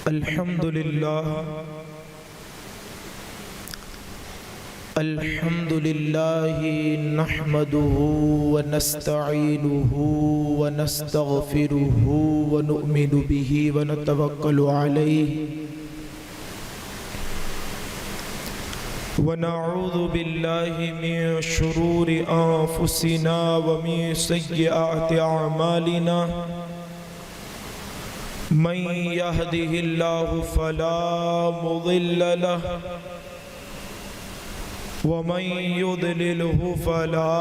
الحمد لله نحمده ونستعينه ونستغفره ونؤمن به ونتوكل عليه ونعوذ بالله من شرور أنفسنا ومن سيئات أعمالنا من يهده الله فلا مضل له ومن يضلله فلا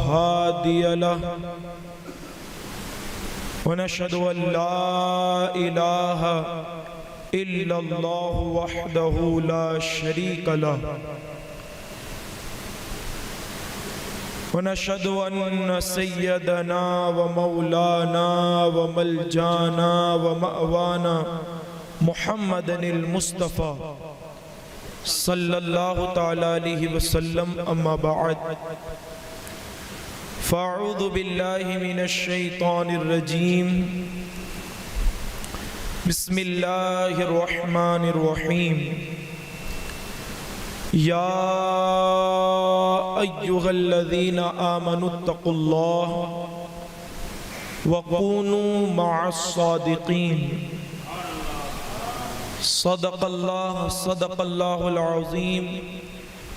هادي له ونشهد أن لا إله إلا الله وحده لا شريك له ونشهد أن سيدنا ومولانا وملجانا ومأوانا محمدا المصطفى صلی اللہ تعالی علیہ وسلم اما بعد فاعوذ باللہ من الشیطان الرجیم بسم اللہ الرحمن الرحیم یا ایہا الذین آمنوا اتقوا اللہ وکونوا مع الصادقین صدق اللہ العظیم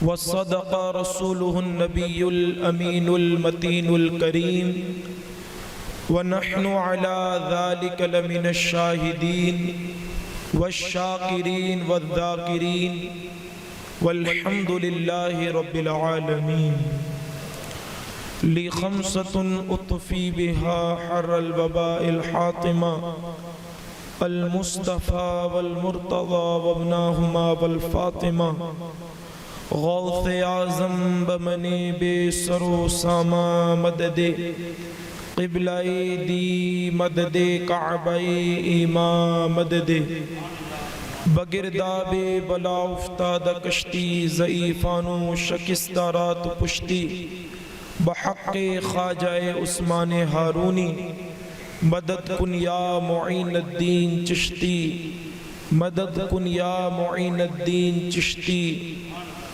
وصدق رسولہ النبی الامین المتین الکریم ونحن على ذلك لمن الشاہدین والشاکرین والذاکرین والحمد للہ رب العالمین لی خمسة اطفی بها حر الوباء الحاطمہ المصطفى والمرتضى وابناهما والفاطمة غوث اعظم بمنی بسر و ساما مدد قبلہ دی مدد کعبہ ایمان مدد بگرداب بلا افتاد کشتی ضعیفان و شکستہ رات پشتی بحق خواجہ عثمان ہارونی مدد کن یا معین الدین چشتی مدد کن یا معین الدین چشتی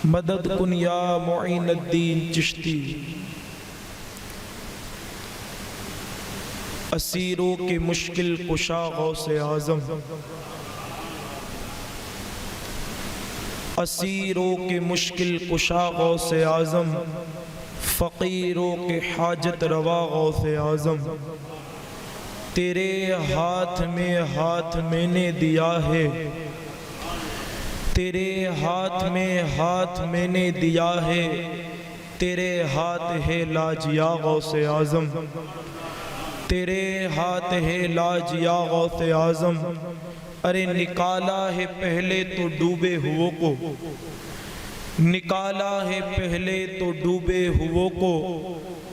مدد کن یا معین الدین چشتی اسیروں کے مشکل کشا غوث اعظم اسیروں کے مشکل کشا غوث اعظم فقیروں کے حاجت روا غوث اعظم تیرے ہاتھ میں نے دیا ہے تیرے ہاتھ میں نے دیا ہے تیرے ہاتھ ہے لاج یا غوث اعظم تیرے ہاتھ ہے لاج یا غوث اعظم ارے نکالا ہے پہلے تو ڈوبے ہووں کو نکالا ہے پہلے تو ڈوبے ہووں کو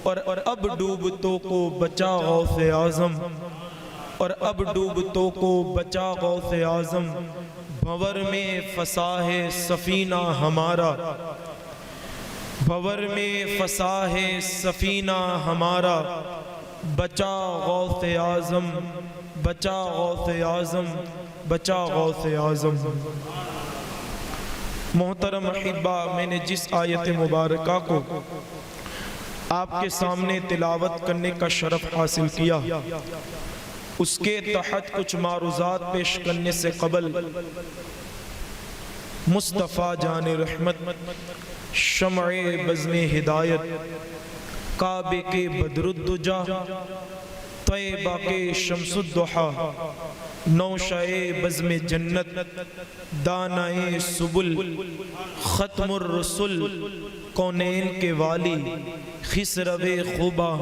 اور اب ڈوبتوں کو بچا غوث اعظم اور اب ڈوبتوں کو بچا غوث اعظم بھور میں فسا ہے سفینہ ہمارا بھور میں فسا ہے سفینہ ہمارا بچا غوث اعظم بچا غوث اعظم بچا غوث اعظم محترم احبہ میں نے جس آیت مبارکہ کو آپ کے سامنے تلاوت کرنے کا شرف حاصل کیا اس کے تحت کچھ معروضات پیش کرنے سے قبل مصطفیٰ جان رحمت شمع بزم ہدایت کعبے کے بدر الدجا طیبہ کے شمس الضحا نوشہ بزم جنت دانائے سبل ختم الرسل کونین کے والی خسرو خوبا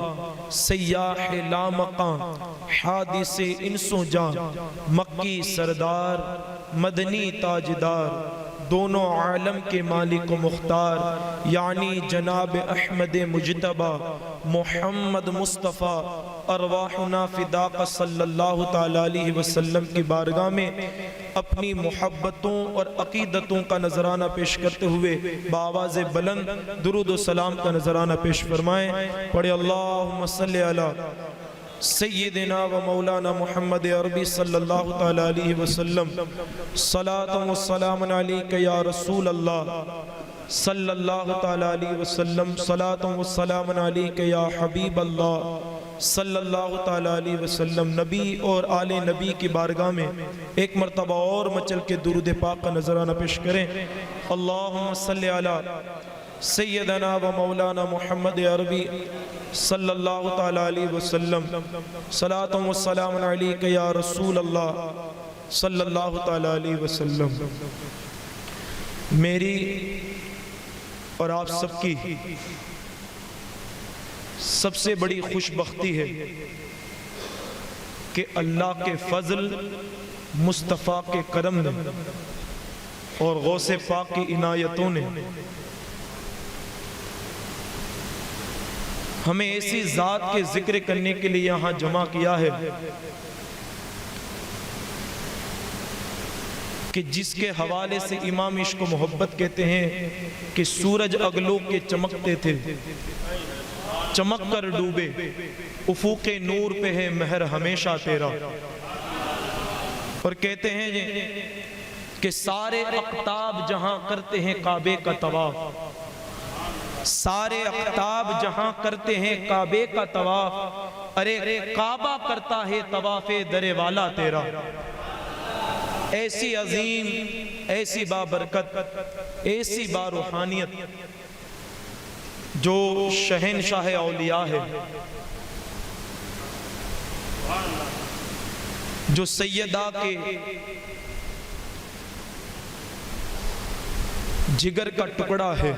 سیاح لامقاں حادث انس و جاں مکی سردار مدنی تاجدار دونوں عالم کے مالک و مختار یعنی جناب احمد مجتبہ محمد مصطفیٰ ارواحنا فداق صلی اللہ تعالیٰ علیہ وسلم کی بارگاہ میں اپنی محبتوں اور عقیدتوں کا نذرانہ پیش کرتے ہوئے بآواز بلند درود و سلام کا نذرانہ پیش فرمائیں. پڑھے اللہم صلی علی سیدنا و مولانا محمد عربی صلی اللہ تعالی علیہ وسلم صلاۃ و سلام علیک یا رسول اللہ صلی اللہ تعالی علیہ وسلم صلاۃ و سلام علیک یا حبیب اللہ صلی اللہ تعالی علیہ وسلم. نبی اور آل نبی کی بارگاہ میں ایک مرتبہ اور مچل کے درود پاک کا نذرانہ پیش کریں. اللہم صلی علی سیدنا و مولانا محمد عربی صلی اللہ تعالی علیہ وسلم صلاۃ و سلام علیک یا رسول اللہ صلی اللہ تعالی علیہ وسلم. میری اور آپ سب کی سب سے بڑی خوش بختی ہے کہ اللہ کے فضل، مصطفیٰ کے کرم نے اور غوث پاک کی عنایتوں نے ہمیں ایسی ذات کے ذکر کرنے کے لیے یہاں جمع کیا ہے کہ جس کے حوالے سے امام عشق و محبت کہتے ہیں کہ سورج اگلو کے چمکتے تھے، چمک کر ڈوبے، افق نور پہ ہے مہر ہمیشہ تیرا. اور کہتے ہیں کہ سارے اقطاب جہاں کرتے ہیں کعبے کا طواف، سارے اقطاب جہاں کرتے ہیں کعبے کا طواف، ارے کعبہ کرتا ہے طواف در والا تیرا. ایسی عظیم، ایسی بابرکت، ایسی باروحانیت جو شہنشاہ اولیاء ہے، جو سیدہ کے جگر کا ٹکڑا ہے،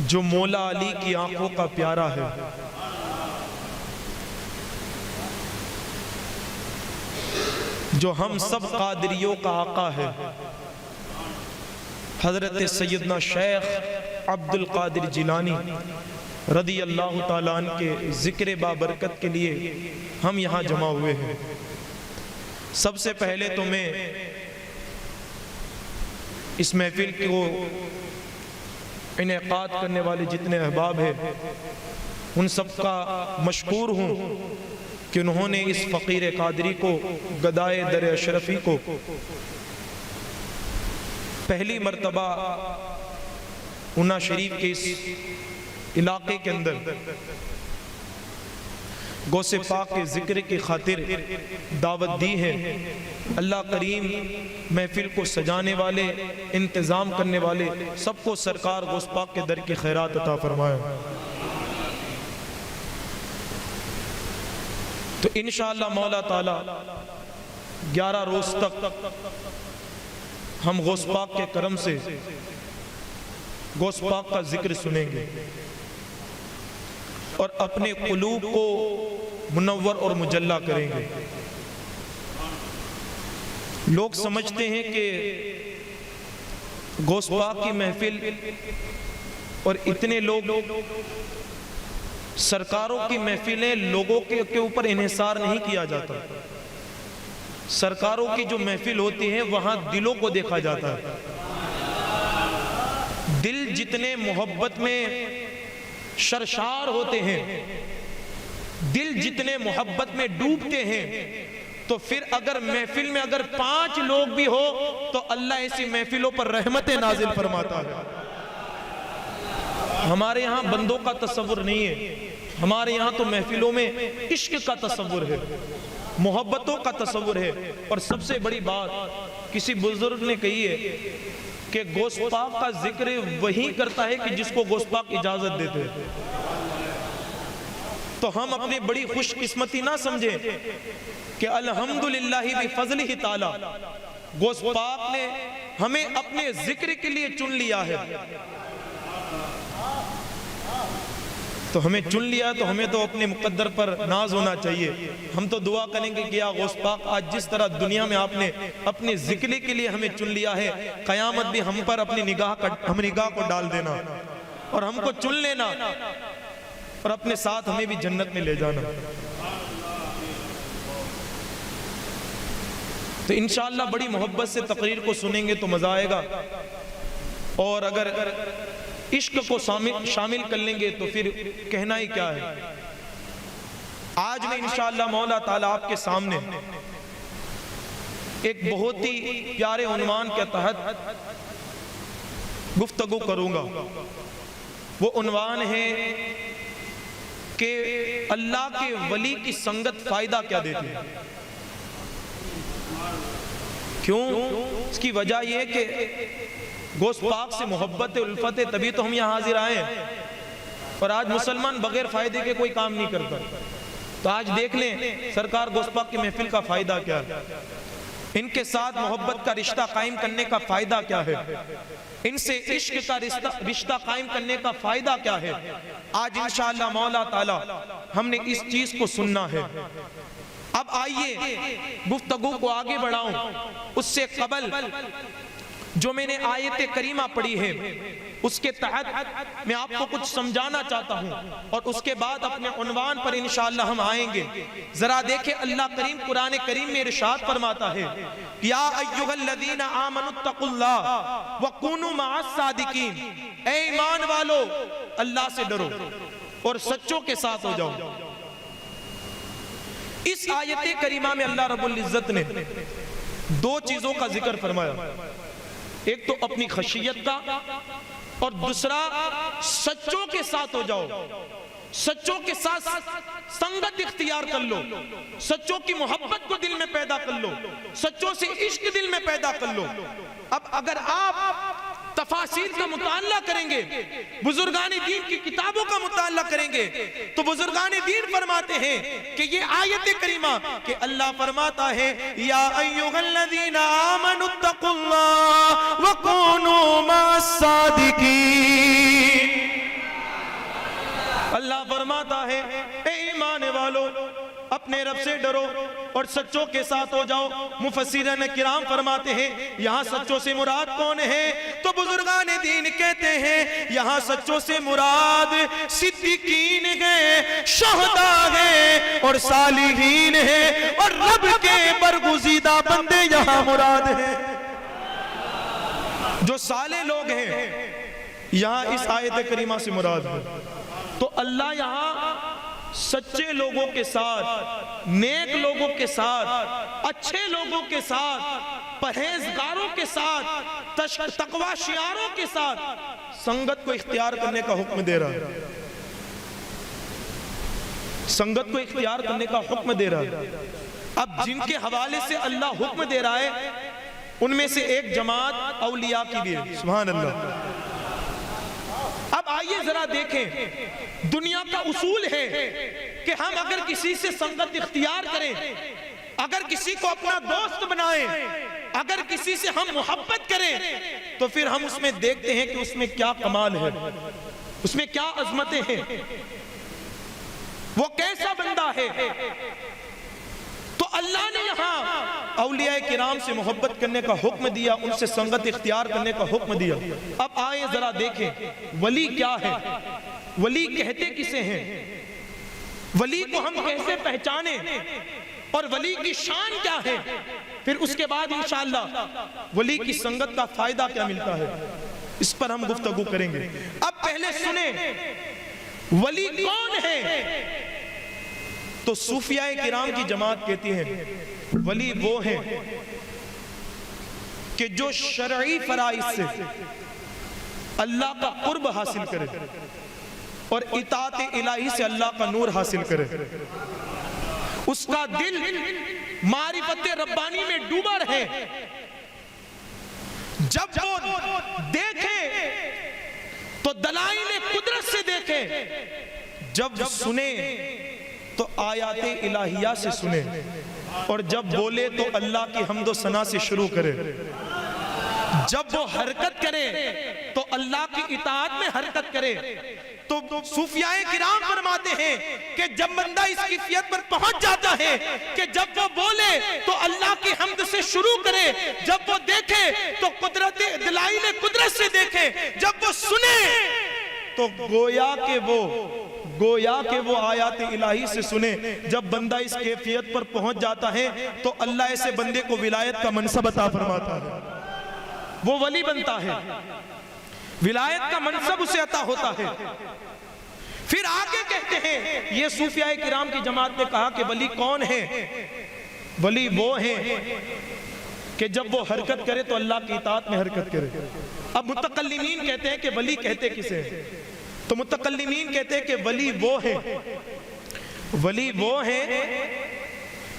جو مولا علی کی آنکھوں کا پیارا ہے، جو ہم سب قادریوں کا آقا ہے، حضرت سیدنا شیخ عبد القادر جیلانی رضی اللہ تعالیٰ عنہ کے ذکر بابرکت کے لیے ہم یہاں جمع ہوئے ہیں. سب سے پہلے تو میں اس محفل کو انعقاد کرنے والے جتنے احباب ہیں ان سب کا مشکور ہوں کہ انہوں نے اس فقیر قادری کو، گدائے در اشرفی کو پہلی مرتبہ انا شریف کے اس علاقے کے اندر غوث پاک کے ذکر کی خاطر دعوت دی ہے. اللہ کریم محفل کو سجانے والے، انتظام کرنے والے سب کو سرکار غوث پاک کے در کی خیرات عطا فرمائے. تو انشاءاللہ مولا تعالی 11 روز تک ہم غوث پاک کے کرم سے غوث پاک کا ذکر سنیں گے اور اپنے قلوب کو منور اور مجلہ کریں گے. لوگ سمجھتے ہیں کہ غوث پاک کی محفل اور اتنے لوگ، سرکاروں کی محفلیں لوگوں کے اوپر انحصار نہیں کیا جاتا. سرکاروں کی جو محفل ہوتی ہے وہاں دلوں کو دیکھا جاتا ہے. دل جتنے محبت میں شرشار ہوتے ہیں، دل جتنے محبت میں ڈوبتے ہیں، تو پھر اگر محفل میں اگر 5 لوگ بھی ہو تو اللہ ایسی محفلوں پر رحمتیں نازل فرماتا ہے. ہمارے یہاں بندوں کا تصور نہیں ہے، ہمارے یہاں تو محفلوں میں عشق کا تصور ہے، محبتوں کا تصور ہے. اور سب سے بڑی بات کسی بزرگ نے کہی ہے کہ غوث پاک کا ذکر وہی کرتا ہے کہ جس کو غوث پاک اجازت دیتے ہیں. تو ہم اپنی بڑی خوش قسمتی نہ سمجھیں کہ الحمدللہ بفضلہ تعالی غوث پاک نے ہمیں اپنے ذکر کے لیے چن لیا ہے. تو ہمیں چن لیا تو ہمیں تو اپنے مقدر پر ناز ہونا چاہیے. ہم تو دعا کریں گے کہ یا غوث پاک آج جس طرح دنیا میں آپ نے اپنے ذکر کے لیے ہمیں چن لیا ہے، قیامت بھی ہم پر اپنی نگاہ کو ڈال دینا اور ہم کو چن لینا اور اپنے ساتھ ہمیں بھی جنت میں لے جانا. تو انشاءاللہ بڑی محبت سے تقریر کو سنیں گے تو مزہ آئے گا، اور اگر عشق کو شامل کر لیں گے تو پھر کہنا ہی کیا ہے. آج میں انشاءاللہ مولا تعالیٰ آپ کے سامنے ایک بہت ہی پیارے عنوان کے تحت گفتگو کروں گا۔ وہ عنوان ہے کہ اللہ کے ولی کی سنگت فائدہ کیا دیتی ہے۔ کیوں؟ اس کی وجہ یہ کہ گوشت پاک سے محبت الفت ہے، تبھی تو ہم یہاں حاضر آئے ہیں، اور آج مسلمان بغیر فائدے کے کوئی کام نہیں کرتا۔ تو آج دیکھ لیں سرکار گوشت پاک کی محفل کا فائدہ کیا ہے، ان کے ساتھ محبت کا رشتہ قائم کرنے کا فائدہ کیا ہے، ان سے عشق کا رشتہ قائم کرنے کا فائدہ کیا ہے۔ آج انشاءاللہ مولا تعالیٰ ہم نے اس چیز کو سننا ہے۔ اب آئیے گفتگو کو آگے بڑھاؤں، اس سے قبل جو میں نے آیت کریمہ پڑھی ہے اس کے تحت میں آپ کو کچھ سمجھانا چاہتا ہوں، اور اس کے بعد اپنے عنوان پر انشاءاللہ ہم آئیں گے۔ ذرا دیکھیں اللہ کریم قرآن کریم میں ارشاد فرماتا ہے، یا ایھا الذین آمنوا اتقوا اللہ وکونوا مع الصادقین، اے ایمان والو اللہ سے ڈرو اور سچوں کے ساتھ ہو جاؤ۔ اس آیت کریمہ میں اللہ رب العزت نے دو چیزوں کا ذکر فرمایا، ایک تو اپنی خشیت کا، اور دوسرا سچوں کے ساتھ ہو جاؤ، سچوں کے ساتھ سنگت اختیار کر لو، سچوں کی محبت کو دل میں پیدا کر لو، سچوں سے عشق دل میں پیدا کر لو۔ اب اگر آپ تفاسیر کا مطالعہ کریں گے، بزرگان دین کی کتابوں کا مطالعہ کریں گے، تو بزرگان دین فرماتے ہیں کہ یہ آیت کریمہ کہ اللہ فرماتا ہے یا ایھا الذین آمنوا اتقوا اللہ وکونوا مع الصادقین، اللہ فرماتا ہے اے ایمان والو اپنے رب سے ڈرو اور سچوں کے ساتھ ہو جاؤ۔ مفسرین کرام فرماتے ہیں یہاں سچوں سے مراد کون ہے؟ تو بزرگان دین کہتے ہیں یہاں سچوں سے مراد صدیقین ہیں، شہداء ہیں اور صالحین ہیں، اور رب کے برگزیدہ بندے یہاں مراد ہیں۔ جو صالح لوگ ہیں یہاں اس آیت کریمہ سے مراد ہے۔ تو اللہ یہاں سچے لوگوں کے ساتھ، نیک لوگوں کے ساتھ، اچھے لوگوں کے ساتھ، پرہیزگاروں کے ساتھ، تقوی شیاروں کے ساتھ سنگت کو اختیار کرنے کا حکم دے رہا ہے، سنگت کو اختیار کرنے کا حکم دے رہا ہے۔ اب جن کے حوالے سے اللہ حکم دے رہا ہے ان میں سے ایک جماعت اولیاء کی بھی ہے، سبحان اللہ۔ اب آئیے ذرا دیکھیں، دنیا کا اصول ہے کہ ہم اگر کسی سے سنگت اختیار کریں، اگر کسی کو اپنا دوست بنائیں، اگر کسی سے ہم محبت کریں، تو پھر ہم اس میں دیکھتے ہیں کہ اس میں کیا کمال ہے، اس میں کیا عظمتیں ہیں، وہ کیسا بندہ ہے۔ تو اللہ نے یہاں اولیاء کرام سے محبت کرنے کا حکم دیا، ان سے سنگت اختیار کرنے کا حکم دیا۔ اب آئیں ذرا دیکھیں ولی کیا ہے، ولی کہتے کسے ہیں، ولی کو ہم کیسے پہچانے، اور ولی کی شان کیا ہے، پھر اس کے بعد انشاءاللہ ولی کی سنگت کا فائدہ کیا ملتا ہے، اس پر ہم گفتگو کریں گے۔ اب پہلے سنیں ولی کون ہے؟ تو صوفیاء کرام کی جماعت کہتی ہیں ولی وہ ہیں کہ جو شرعی فرائض سے اللہ کا قرب حاصل کرے اور اطاعت الہی سے اللہ کا نور حاصل کرے، اس کا دل معرفت ربانی میں ڈوبا رہے، جب وہ دیکھے تو دلائل قدرت سے دیکھے، جب سنے تو آیات الہیہ سے سنے، اور جب بولے تو اللہ کی حمد و ثنا سے شروع کرے، جب وہ حرکت کرے تو اللہ کی اطاعت میں حرکت کرے۔ تو صوفیاء کرام فرماتے ہیں کہ جب بندہ اس کیفیت پر پہنچ جاتا ہے کہ جب وہ بولے تو اللہ کی حمد سے شروع کرے، جب وہ دیکھے تو قدرت دلائل قدرت سے دیکھے، جب وہ سنے تو گویا کہ وہ آیات الہی سے سنے۔ جب بندہ اس کیفیت پر پہنچ جاتا ہے تو اللہ ایسے بندے کو ولایت کا منصب عطا فرماتا ہے، وہ ولی بنتا ہے، ولایت کا منصب اسے عطا ہوتا ہے۔ پھر آگے کہتے ہیں یہ صوفیاء کرام کی جماعت نے کہا کہ ولی کون ہے؟ ولی وہ ہیں کہ جب وہ حرکت کرے تو اللہ کی اطاعت میں حرکت کرے۔ اب متکلمین کہتے ہیں کہ ولی کہتے کسے ہیں؟ تو متکلمین کہتے ہیں کہ ولی وہ ہیں، ولی وہ ہیں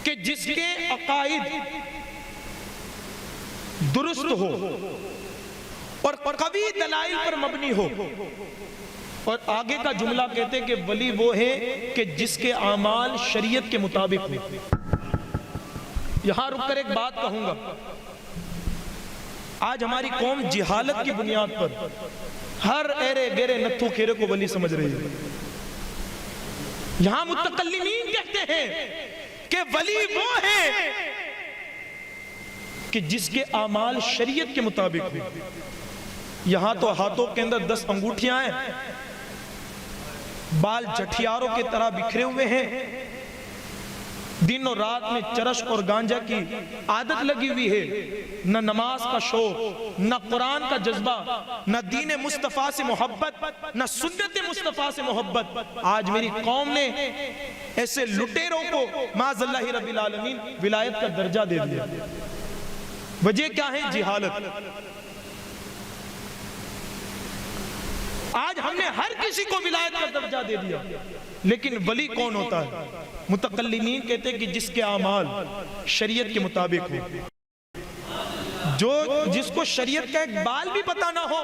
کہ جس کے عقائد درست ہو اور قوی دلائل پر مبنی ہو۔ اور آگے کا جملہ کہتے ہیں کہ ولی وہ ہے کہ جس کے اعمال شریعت کے مطابق ہو۔ یہاں رک کر ایک بات کہوں گا، آج ہماری قوم جہالت کی بنیاد پر ہر ایرے گیرے نتھو کھیرے کو ولی سمجھ رہی ہے۔ یہاں متکلمین کہتے ہیں کہ ولی وہ ہے کہ جس کے اعمال شریعت کے مطابق ہو۔ یہاں تو ہاتھوں کے اندر 10 انگوٹھیاں ہیں، بال جٹھیاروں کی طرح بکھرے ہوئے ہیں، دن اور رات میں چرس اور گانجا کی عادت لگی ہوئی ہے، نہ نماز کا شوق، نہ قرآن کا جذبہ، نہ دین مصطفیٰ سے محبت، نہ سنت مصطفیٰ سے محبت۔ آج میری قوم نے ایسے لٹیروں کو معاذ اللہ رب العالمین ولایت کا درجہ دے دیا۔ وجہ کیا ہے؟ جہالت۔ آج ہم نے ہر کسی کو ولایت کا درجہ دے دیا، لیکن ولی کون ہوتا ہے؟ متکلمین کہتے ہیں کہ جس کے اعمال شریعت کے مطابق ہو، جو جس کو شریعت کا ایک بال بھی پتہ نہ ہو،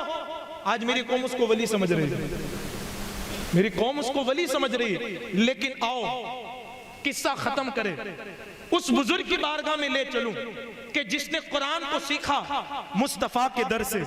آج میری قوم اس کو ولی سمجھ رہی ہے، میری قوم اس کو ولی سمجھ رہی ہے۔ لیکن آؤ قصہ ختم کرے، اس بزرگ کی بارگاہ میں لے چلوں کہ جس نے قرآن کو سیکھا مصطفیٰ کے در سے،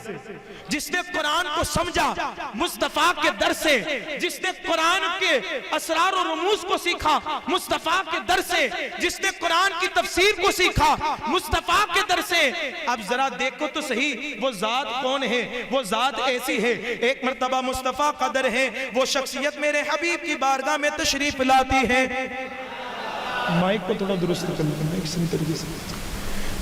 جس نے قرآن کو سمجھا مصطفیٰ کے در سے، جس نے قرآن کے اسرار و رموز کو سیکھا مصطفیٰ کے در سے، جس نے قرآن کی تفسیر کو سیکھا مصطفیٰ کے در سے۔ اب ذرا دیکھو تو صحیح وہ ذات کون ہے؟ وہ ذات ایسی ہے، ایک مرتبہ مصطفیٰ قدر ہے، وہ شخصیت میرے حبیب کی بارگاہ میں تشریف لاتی ہے۔ مائک کو تھوڑا درست کر لیں کسی طریقے سے۔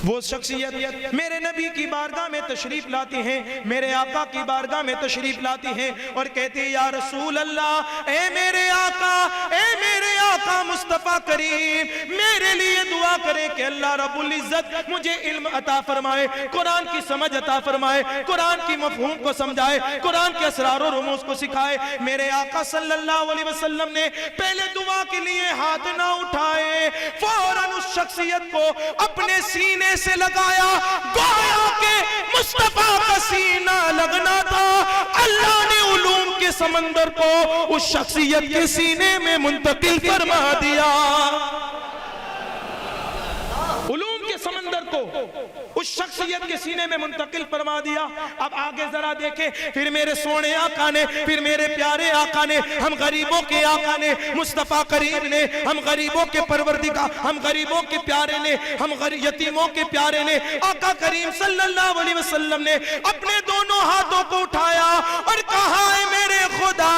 وہ شخصیت میرے نبی کی بارگاہ میں تشریف لاتی ہیں، میرے آقا کی بارگاہ میں تشریف لاتی ہیں اور کہتی ہیں یا رسول اللہ، اے میرے آقا مصطفیٰ کریم، میرے لیے دعا کریں کہ اللہ رب العزت مجھے علم عطا فرمائے، قرآن کی سمجھ عطا فرمائے، قرآن کی مفہوم کو سمجھائے، قرآن کے اسرار و رموز کو سکھائے۔ میرے آقا صلی اللہ علیہ وسلم نے پہلے دعا کے لیے ہاتھ نہ اٹھائے، فوراً اس شخصیت کو اپنے سینے سے لگایا، گویا کہ مصطفیٰ کا سینہ لگنا تھا۔ اللہ نے علوم کے سمندر کو اس شخصیت کے سینے میں منتقل فرما دیا، علوم کے سمندر کو اس شخصیت کے سینے میں منتقل فرما دیا۔ اب آگے ذرا دیکھیں، پھر میرے سونے آقا نے، پھر میرے پیارے آقا نے، ہم غریبوں کے آقا نے، مصطفیٰ کریم نے، ہم غریبوں کے پروردگار، ہم غریبوں کے پیارے نے، ہم یتیموں کے پیارے نے، آقا کریم صلی اللہ علیہ وسلم نے اپنے دونوں ہاتھوں کو اٹھایا اور کہا اے میرے خدا،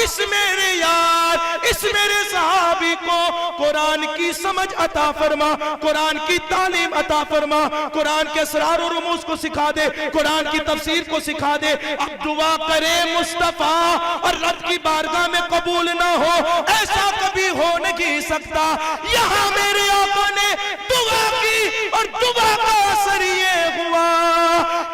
اس میرے یار، اس میرے صحابی کو قرآن کی سمجھ عطا فرما، قرآن کی تعلیم عطا فرما، قرآن کے اسرار و رموز کو سکھا دے، قرآن کی تفسیر کو سکھا دے۔ اب دعا کرے مصطفیٰ اور رب کی بارگاہ میں قبول نہ ہو، ایسا کبھی ہو نہیں سکتا۔ یہاں میرے آقا نے دعا کی اور دعا کا اثر یہ ہوا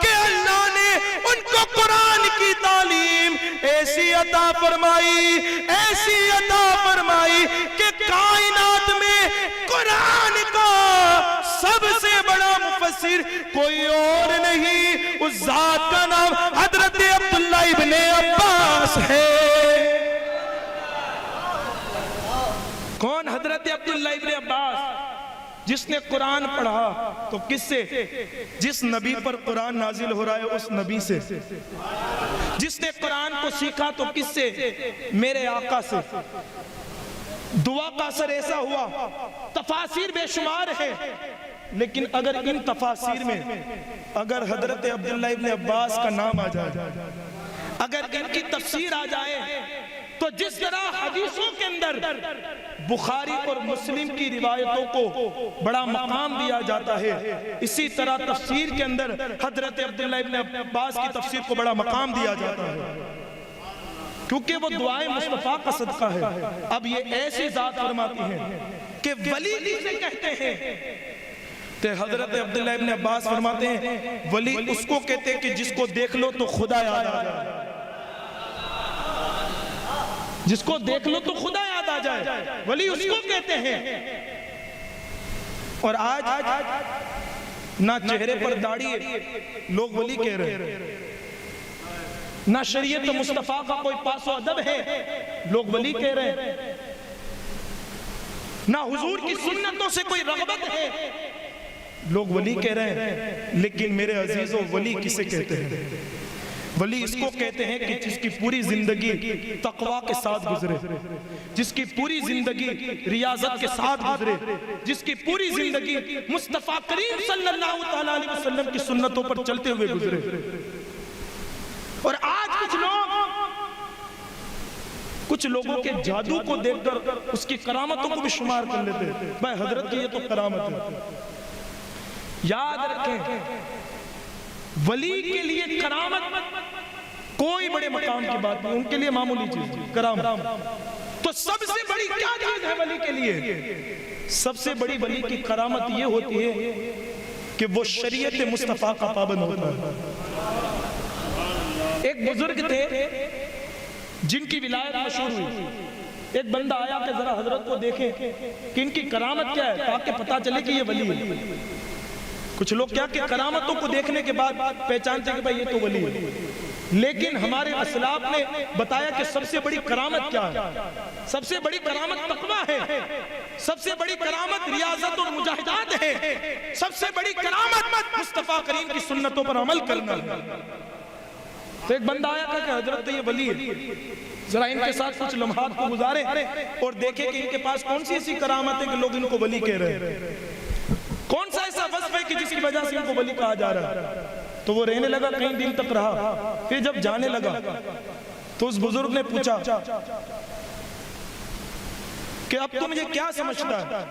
کہ اللہ نے ان کو قرآن کی تعلیم ایسی عطا فرمائی، ایسی عطا فرمائی کہ کائنات میں قرآن کا سب سے بڑا مفسر کوئی اور نہیں، اس ذات کا نام حضرت عبداللہ ابن عباس ہے۔ کون؟ حضرت عبداللہ ابن عباس، جس نے قرآن پڑھا تو کس سے؟ جس نبی پر قرآن نازل ہو رہا ہے اس نبی سے۔ جس نے قرآن کو سیکھا تو کس سے؟ میرے آقا سے۔ دعا کا اثر ایسا ہوا، تفاسیر بے شمار ہے، لیکن اگر ان تفاسیر میں اگر حضرت عبداللہ ابن عباس کا نام آ جائے، اگر ان کی تفسیر آ جائے، تو جس طرح حدیثوں کے اندر بخاری اور مسلم کی روایتوں کو بڑا مقام دیا جاتا ہے، اسی طرح تفسیر کے اندر حضرت عبداللہ ابن عباس کی تفسیر کو بڑا مقام دیا جاتا ہے۔ کیونکہ وہ دعائے مصطفیٰ کا صدقہ ہے۔ اب یہ ایسی ذات فرماتی ہیں کہ ولی جسے کہتے ہیں، تو حضرت عبداللہ ابن عباس فرماتے ہیں ولی اس کو کہتے ہیں کہ جس کو دیکھ لو تو خدا یاد آ جائے، جس کو دیکھ لو تو خدا یاد آ جائے، ولی اس کو کہتے ہیں۔ اور آج نہ چہرے پر داڑھی ہے لوگ ولی کہہ رہے ہیں، نہ شریعت مصطفیٰ کا کوئی پاس و ادب ہے لوگ ولی کہہ رہے ہیں، نہ حضور کی سنتوں سے کوئی رغبت ہے لوگ ولی کہہ رہے ہیں۔ لیکن میرے عزیزوں، ولی کسے کہتے ہیں؟ ولی اس کو کہتے ہیں کہ جس کی پوری زندگی تقوی کے ساتھ گزرے، جس کی پوری زندگی ریاضت کے ساتھ گزرے، جس کی پوری زندگی مصطفیٰ کریم صلی اللہ علیہ وسلم کی سنتوں پر چلتے ہوئے گزرے۔ اور آج کچھ لوگوں کے جادو کو دیکھ کر اس کی کرامتوں کو بھی شمار کر لیتے ہیں، بھائی حضرت کی یہ تو کرامت ہے۔ یاد رکھیں، ولی کے لیے کرامت کوئی بڑے مقام کی بات نہیں، ان کے لیے معمولی چیز ہے کرامت۔ تو سب سے بڑی کیا چیز ہے ولی کے لیے؟ سب سے بڑی ولی کی کرامت یہ ہوتی ہے کہ وہ شریعت مصطفیٰ کا پابند ہوتا ہے۔ ایک بزرگ تھے جن کی ولایت مشہور ہوئی، ایک بندہ آیا کہ ذرا حضرت کو دیکھیں کہ ان کی کرامت کیا ہے تاکہ پتا چلے کہ یہ ولی ہے۔ کچھ لوگ کیا کہ کرامتوں کو دیکھنے کے بعد پہچانتے کہ بھائی یہ تو ولی ہے، لیکن ہمارے اسلاف نے بتایا کہ سب سے بڑی کرامت کیا ہے؟ سب سے بڑی کرامت تقویٰ ہے، سب سے بڑی کرامت ریاضت اور مجاہدات ہے، سب سے بڑی کرامت مصطفیٰ کریم کی سنتوں پر عمل کرنا ہے۔ تو ایک بندہ آیا کہ حضرت یہ ولی ہے، ذرا ان کے ساتھ کچھ لمحات کو گزاریں اور دیکھیں کہ ان کے پاس کون سی ایسی کرامت ہے کہ لوگ ان کو ولی کہہ رہے ہیں، کون سا ایسا وصف ہے کہ جس کی وجہ سے ان کو ولی کہا جا رہا ہے۔ تو وہ رہنے لگا، کئی دن تک رہا، پھر جب جانے لگا تو اس بزرگ نے پوچھا کہ اب تم یہ کیا سمجھتا ہے؟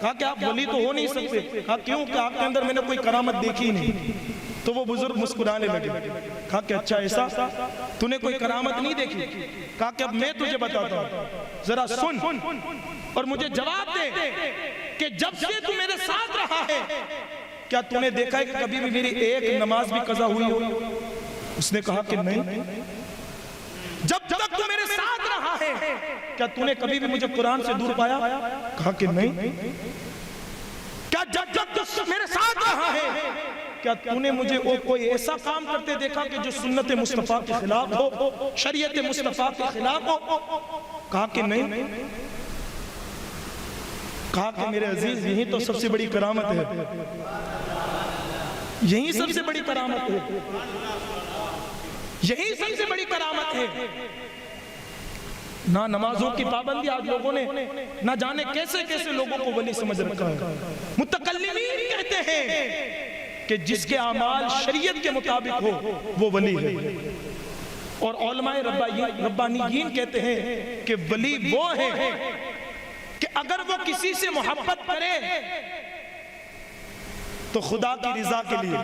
کہا کہ آپ ولی تو ہو نہیں سکتے۔ کہا کیوں؟ کہ آپ کے اندر میں نے کوئی کرامت دیکھی نہیں۔ تو وہ بزرگ مسکرانے لگے، کہا کہ اچھا ایسا، تو نے کوئی کرامت نہیں دیکھی؟ کہا کہ اب میں تجھے بتاتا ہوں، ذرا سن اور مجھے جواب دے کہ جب سے تو میرے ساتھ رہا ہے کیا تو نے دیکھا ہے کہ کبھی بھی میری ایک نماز بھی قضا ہوئی ہو؟ اس نے کہا کہ نہیں۔ جب تک تو میرے ساتھ رہا ہے کیا تو نے کبھی بھی مجھے قرآن سے دور پایا؟ کہا کہ نہیں۔ کیا جب تو میرے ساتھ رہا ہے کیا تو نے مجھے کوئی ایسا کام کرتے دیکھا کہ جو سنت مصطفیٰ کے خلاف ہو، شریعت مصطفیٰ کے خلاف ہو؟ کہا کہ نہیں۔ کہا کہ میرے عزیز یہی تو سب سے بڑی کرامت ہے، یہی سب سے بڑی کرامت ہے، یہی سب سے بڑی کرامت ہے۔ نہ نمازوں کی پابندی آج لوگوں نے نہ جانے کیسے کیسے لوگوں کو ولی سمجھ رکھا ہے۔ متکلمین کہتے ہیں کہ جس کے اعمال شریعت کے مطابق ہو وہ ولی ہے، اور علماء ربانیین کہتے ہیں کہ ولی وہ ہے کہ اگر وہ کسی سے محبت کرے تو خدا کی رضا کے لیے،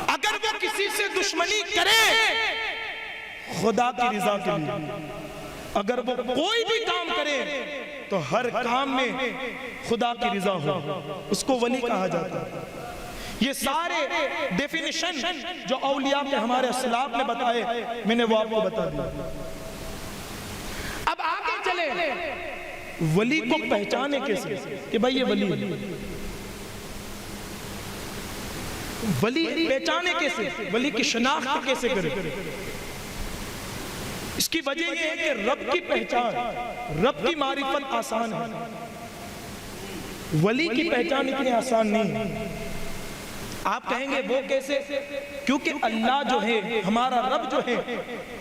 اگر وہ کسی سے دشمنی کرے خدا کی رضا کے لیے، اگر وہ کوئی بھی کام کرے تو ہر کام میں خدا کی رضا ہو، اس کو ولی کہا جاتا ہے۔ یہ سارے ڈیفینیشن جو اولیاء کے ہمارے اسلاف نے بتائے میں نے وہ آپ کو بتا دیا۔ اب آگے چلے، ولی کو پہچانے کیسے کہ بھائی یہ ولی ہے؟ ولی پہچانے کیسے؟ ولی کی شناخت کیسے کرے؟ اس کی وجہ یہ ہے کہ رب کی پہچان، رب کی معرفت آسان ہے، ولی کی پہچان اتنی آسان نہیں ہے۔ آپ کہیں گے وہ کیسے؟ کیونکہ اللہ جو ہے، ہمارا رب جو ہے،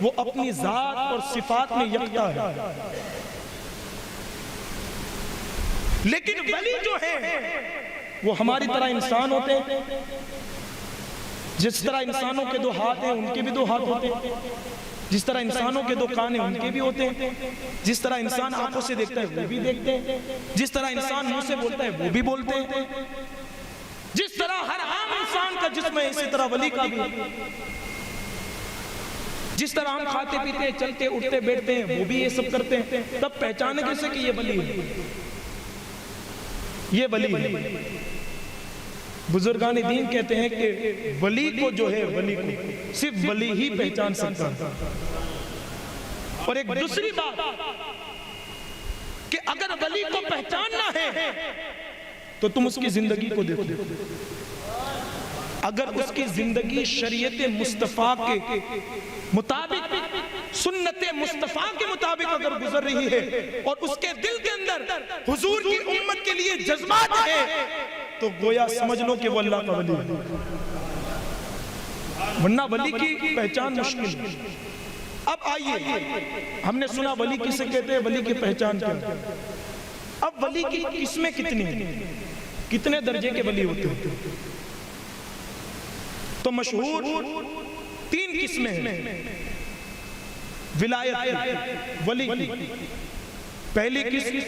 وہ اپنی ذات اور صفات میں یکتا ہے، لیکن ولی جو ہے وہ ہماری طرح انسان ہوتے ہیں۔ جس طرح انسانوں کے دو ہاتھ ہیں ان کے بھی دو ہاتھ ہوتے ہیں، جس طرح انسانوں کے دو کان ہیں ان کے بھی ہوتے ہیں، جس طرح انسان آنکھوں سے دیکھتا ہے وہ بھی دیکھتے ہیں، جس طرح انسان منہ سے بولتا ہے وہ بھی بولتے ہیں، جس طرح ہر عام انسان کا جسم ہے اسی طرح ولی کا بھی، جس طرح ہم کھاتے پیتے ہیں، چلتے اٹھتے بیٹھتے ہیں، وہ بھی یہ سب کرتے ہیں، تب پہچانے کیسے کہ یہ ولی ہے، یہ ولی ہے؟ بزرگان دین کہتے ہیں کہ ولی کو جو ہے، ولی کو صرف ولی ہی پہچان سکتا ہے۔ اور ایک دوسری بات کہ اگر ولی کو پہچاننا ہے تو تم اس کی زندگی کو دیکھو، اگر اس کی زندگی شریعت مصطفیٰ کے مطابق، سنت مصطفیٰ کے مطابق اگر گزر رہی ہے اور اس کے دل کے اندر حضور کی امت کے لیے جذبات ہے، تو گویا سمجھ لو کہ وہ اللہ کا ولی ہے، ورنہ ولی کی پہچان مشکل ہے۔ اب آئیے، ہم نے سنا ولی کسے کہتے ہیں، ولی کی پہچان کیا ہے۔ اب ولی کی قسمیں کتنی ہیں، کتنے درجے کے ولی ہوتے ہیں؟ تو مشہور 3 قسمیں ہیں ولایت ولی کی۔ پہلی قسم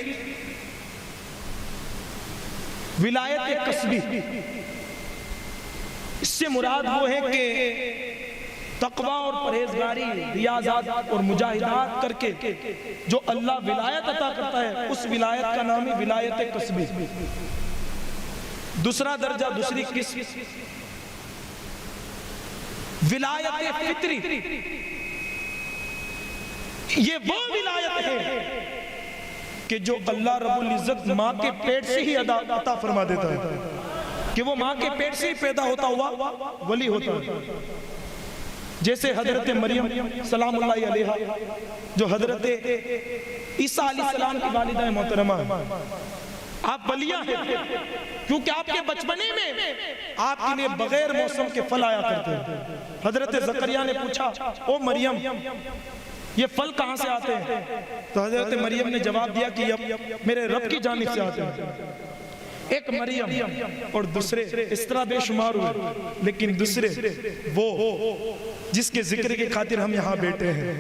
ولایت قصبی، اس سے مراد وہ ہے کہ تقوی اور پرہیزگاری، ریاضات اور مجاہدات کر کے جو اللہ ولایت عطا کرتا ہے، اس ولایت کا نام ہے ولایت قصبی۔ دوسرا درجہ، دوسری قسم ولایت فطری، یہ وہ ولایت ہے کہ جو اللہ رب العزت ماں کے پیٹ سے ہی عطا فرما دیتا ہے، کہ وہ ماں کے پیٹ سے ہی پیدا ہوتا ہوا ولی ہوتا ہے۔ جیسے حضرت مریم سلام اللہ علیہا، جو حضرت عیسیٰ علیہ السلام کی والدہ محترمہ ہے، آپ ولیہ ہیں کیونکہ آپ کے بچپنے میں آپ کے لیے بغیر موسم کے پھل آیا کرتے ہیں۔ حضرت زکریا نے پوچھا، او مریم یہ پھل کہاں سے آتے ہیں؟ تو حضرت مریم نے جواب دیا کہ میرے رب کی جانب سے آتے ہیں۔ ایک مریم اور دوسرے اس طرح بے شمار ہوئے، لیکن دوسرے وہ جس کے ذکر کی خاطر ہم یہاں بیٹھے ہیں،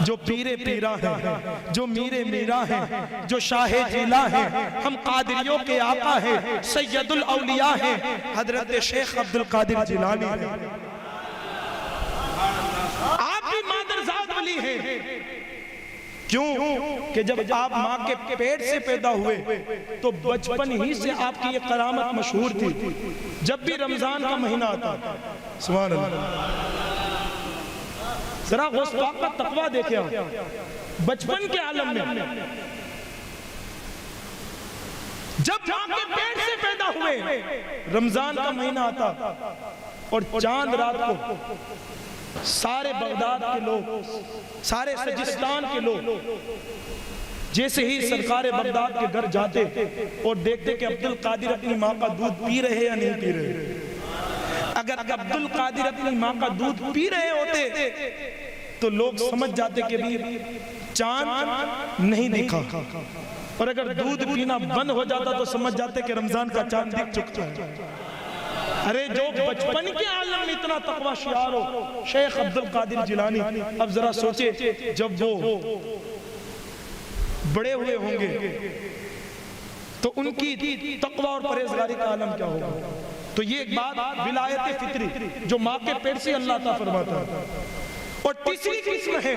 جو پیر پیرا ہیں، جو میر میرا ہیں، جو شاہ جیلا ہیں، ہم قادریوں کے آقا ہیں، سید الاولیاء ہیں، حضرت شیخ عبد القادر جیلانی ہیں۔ آپ بھی مادرزاد ولی ہیں، کیوں کہ جب آپ ماں کے پیٹ سے پیدا ہوئے تو بچپن ہی سے آپ کی یہ کرامت مشہور تھی، جب بھی رمضان کا مہینہ آتا، سبحان اللہ، ذرا غوث پاک کا تقویٰ دیکھیں، بچپن کے عالم میں جب ماں کے پیٹ سے پیدا ہوئے، رمضان کا مہینہ آتا اور چاند رات کو سارے بغداد کے لوگ، سارے سجستان کے لوگ جیسے ہی سرکار بغداد کے گھر جاتے اور دیکھتے کہ عبد القادر اپنی ماں کا دودھ پی رہے یا نہیں پی رہے، اگر عبد القادر اپنی ماں کا دودھ پی رہے ہوتے تو لوگ سمجھ جاتے کہ بھی چاند نہیں دکھا، اور اگر دودھ پینا بند ہو جاتا تو سمجھ جاتے کہ رمضان کا چاند دکھ چکا ہے۔ ارے جو بچپن کے عالم میں اتنا تقوی شعار ہو، شیخ عبد القادر جیلانی، اب ذرا سوچے جب وہ بڑے ہوئے ہوں گے تو ان کی تقوی اور پرہیزگاری کا عالم کیا ہوگا۔ تو یہ ایک بات ولایت فطری جو ماں کے پیٹ سے اللہ عطا فرماتا ہے۔ اور تیسری قسم ہے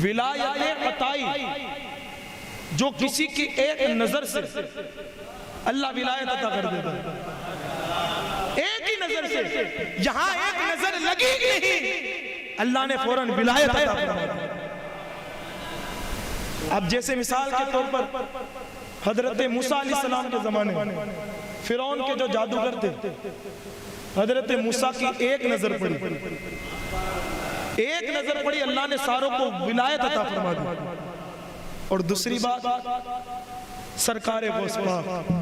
ولایت عطائی، جو کسی کی ایک نظر سے اللہ ولایت عطا کر دیتا ہے، ایک ہی نظر سے، یہاں ایک نظر لگی نہیں، اللہ نے فوراً ولایت عطا فرمایا۔ اب جیسے مثال کے طور پر حضرت موسیٰ علیہ السلام کے زمانے میں فرعون کے جو جادوگر تھے، حضرت موسیٰ کی ایک نظر پڑی، ایک نظر پڑی، اللہ نے ساروں کو ولایت عطا فرما دی۔ اور دوسری بات، سرکار غوث پاک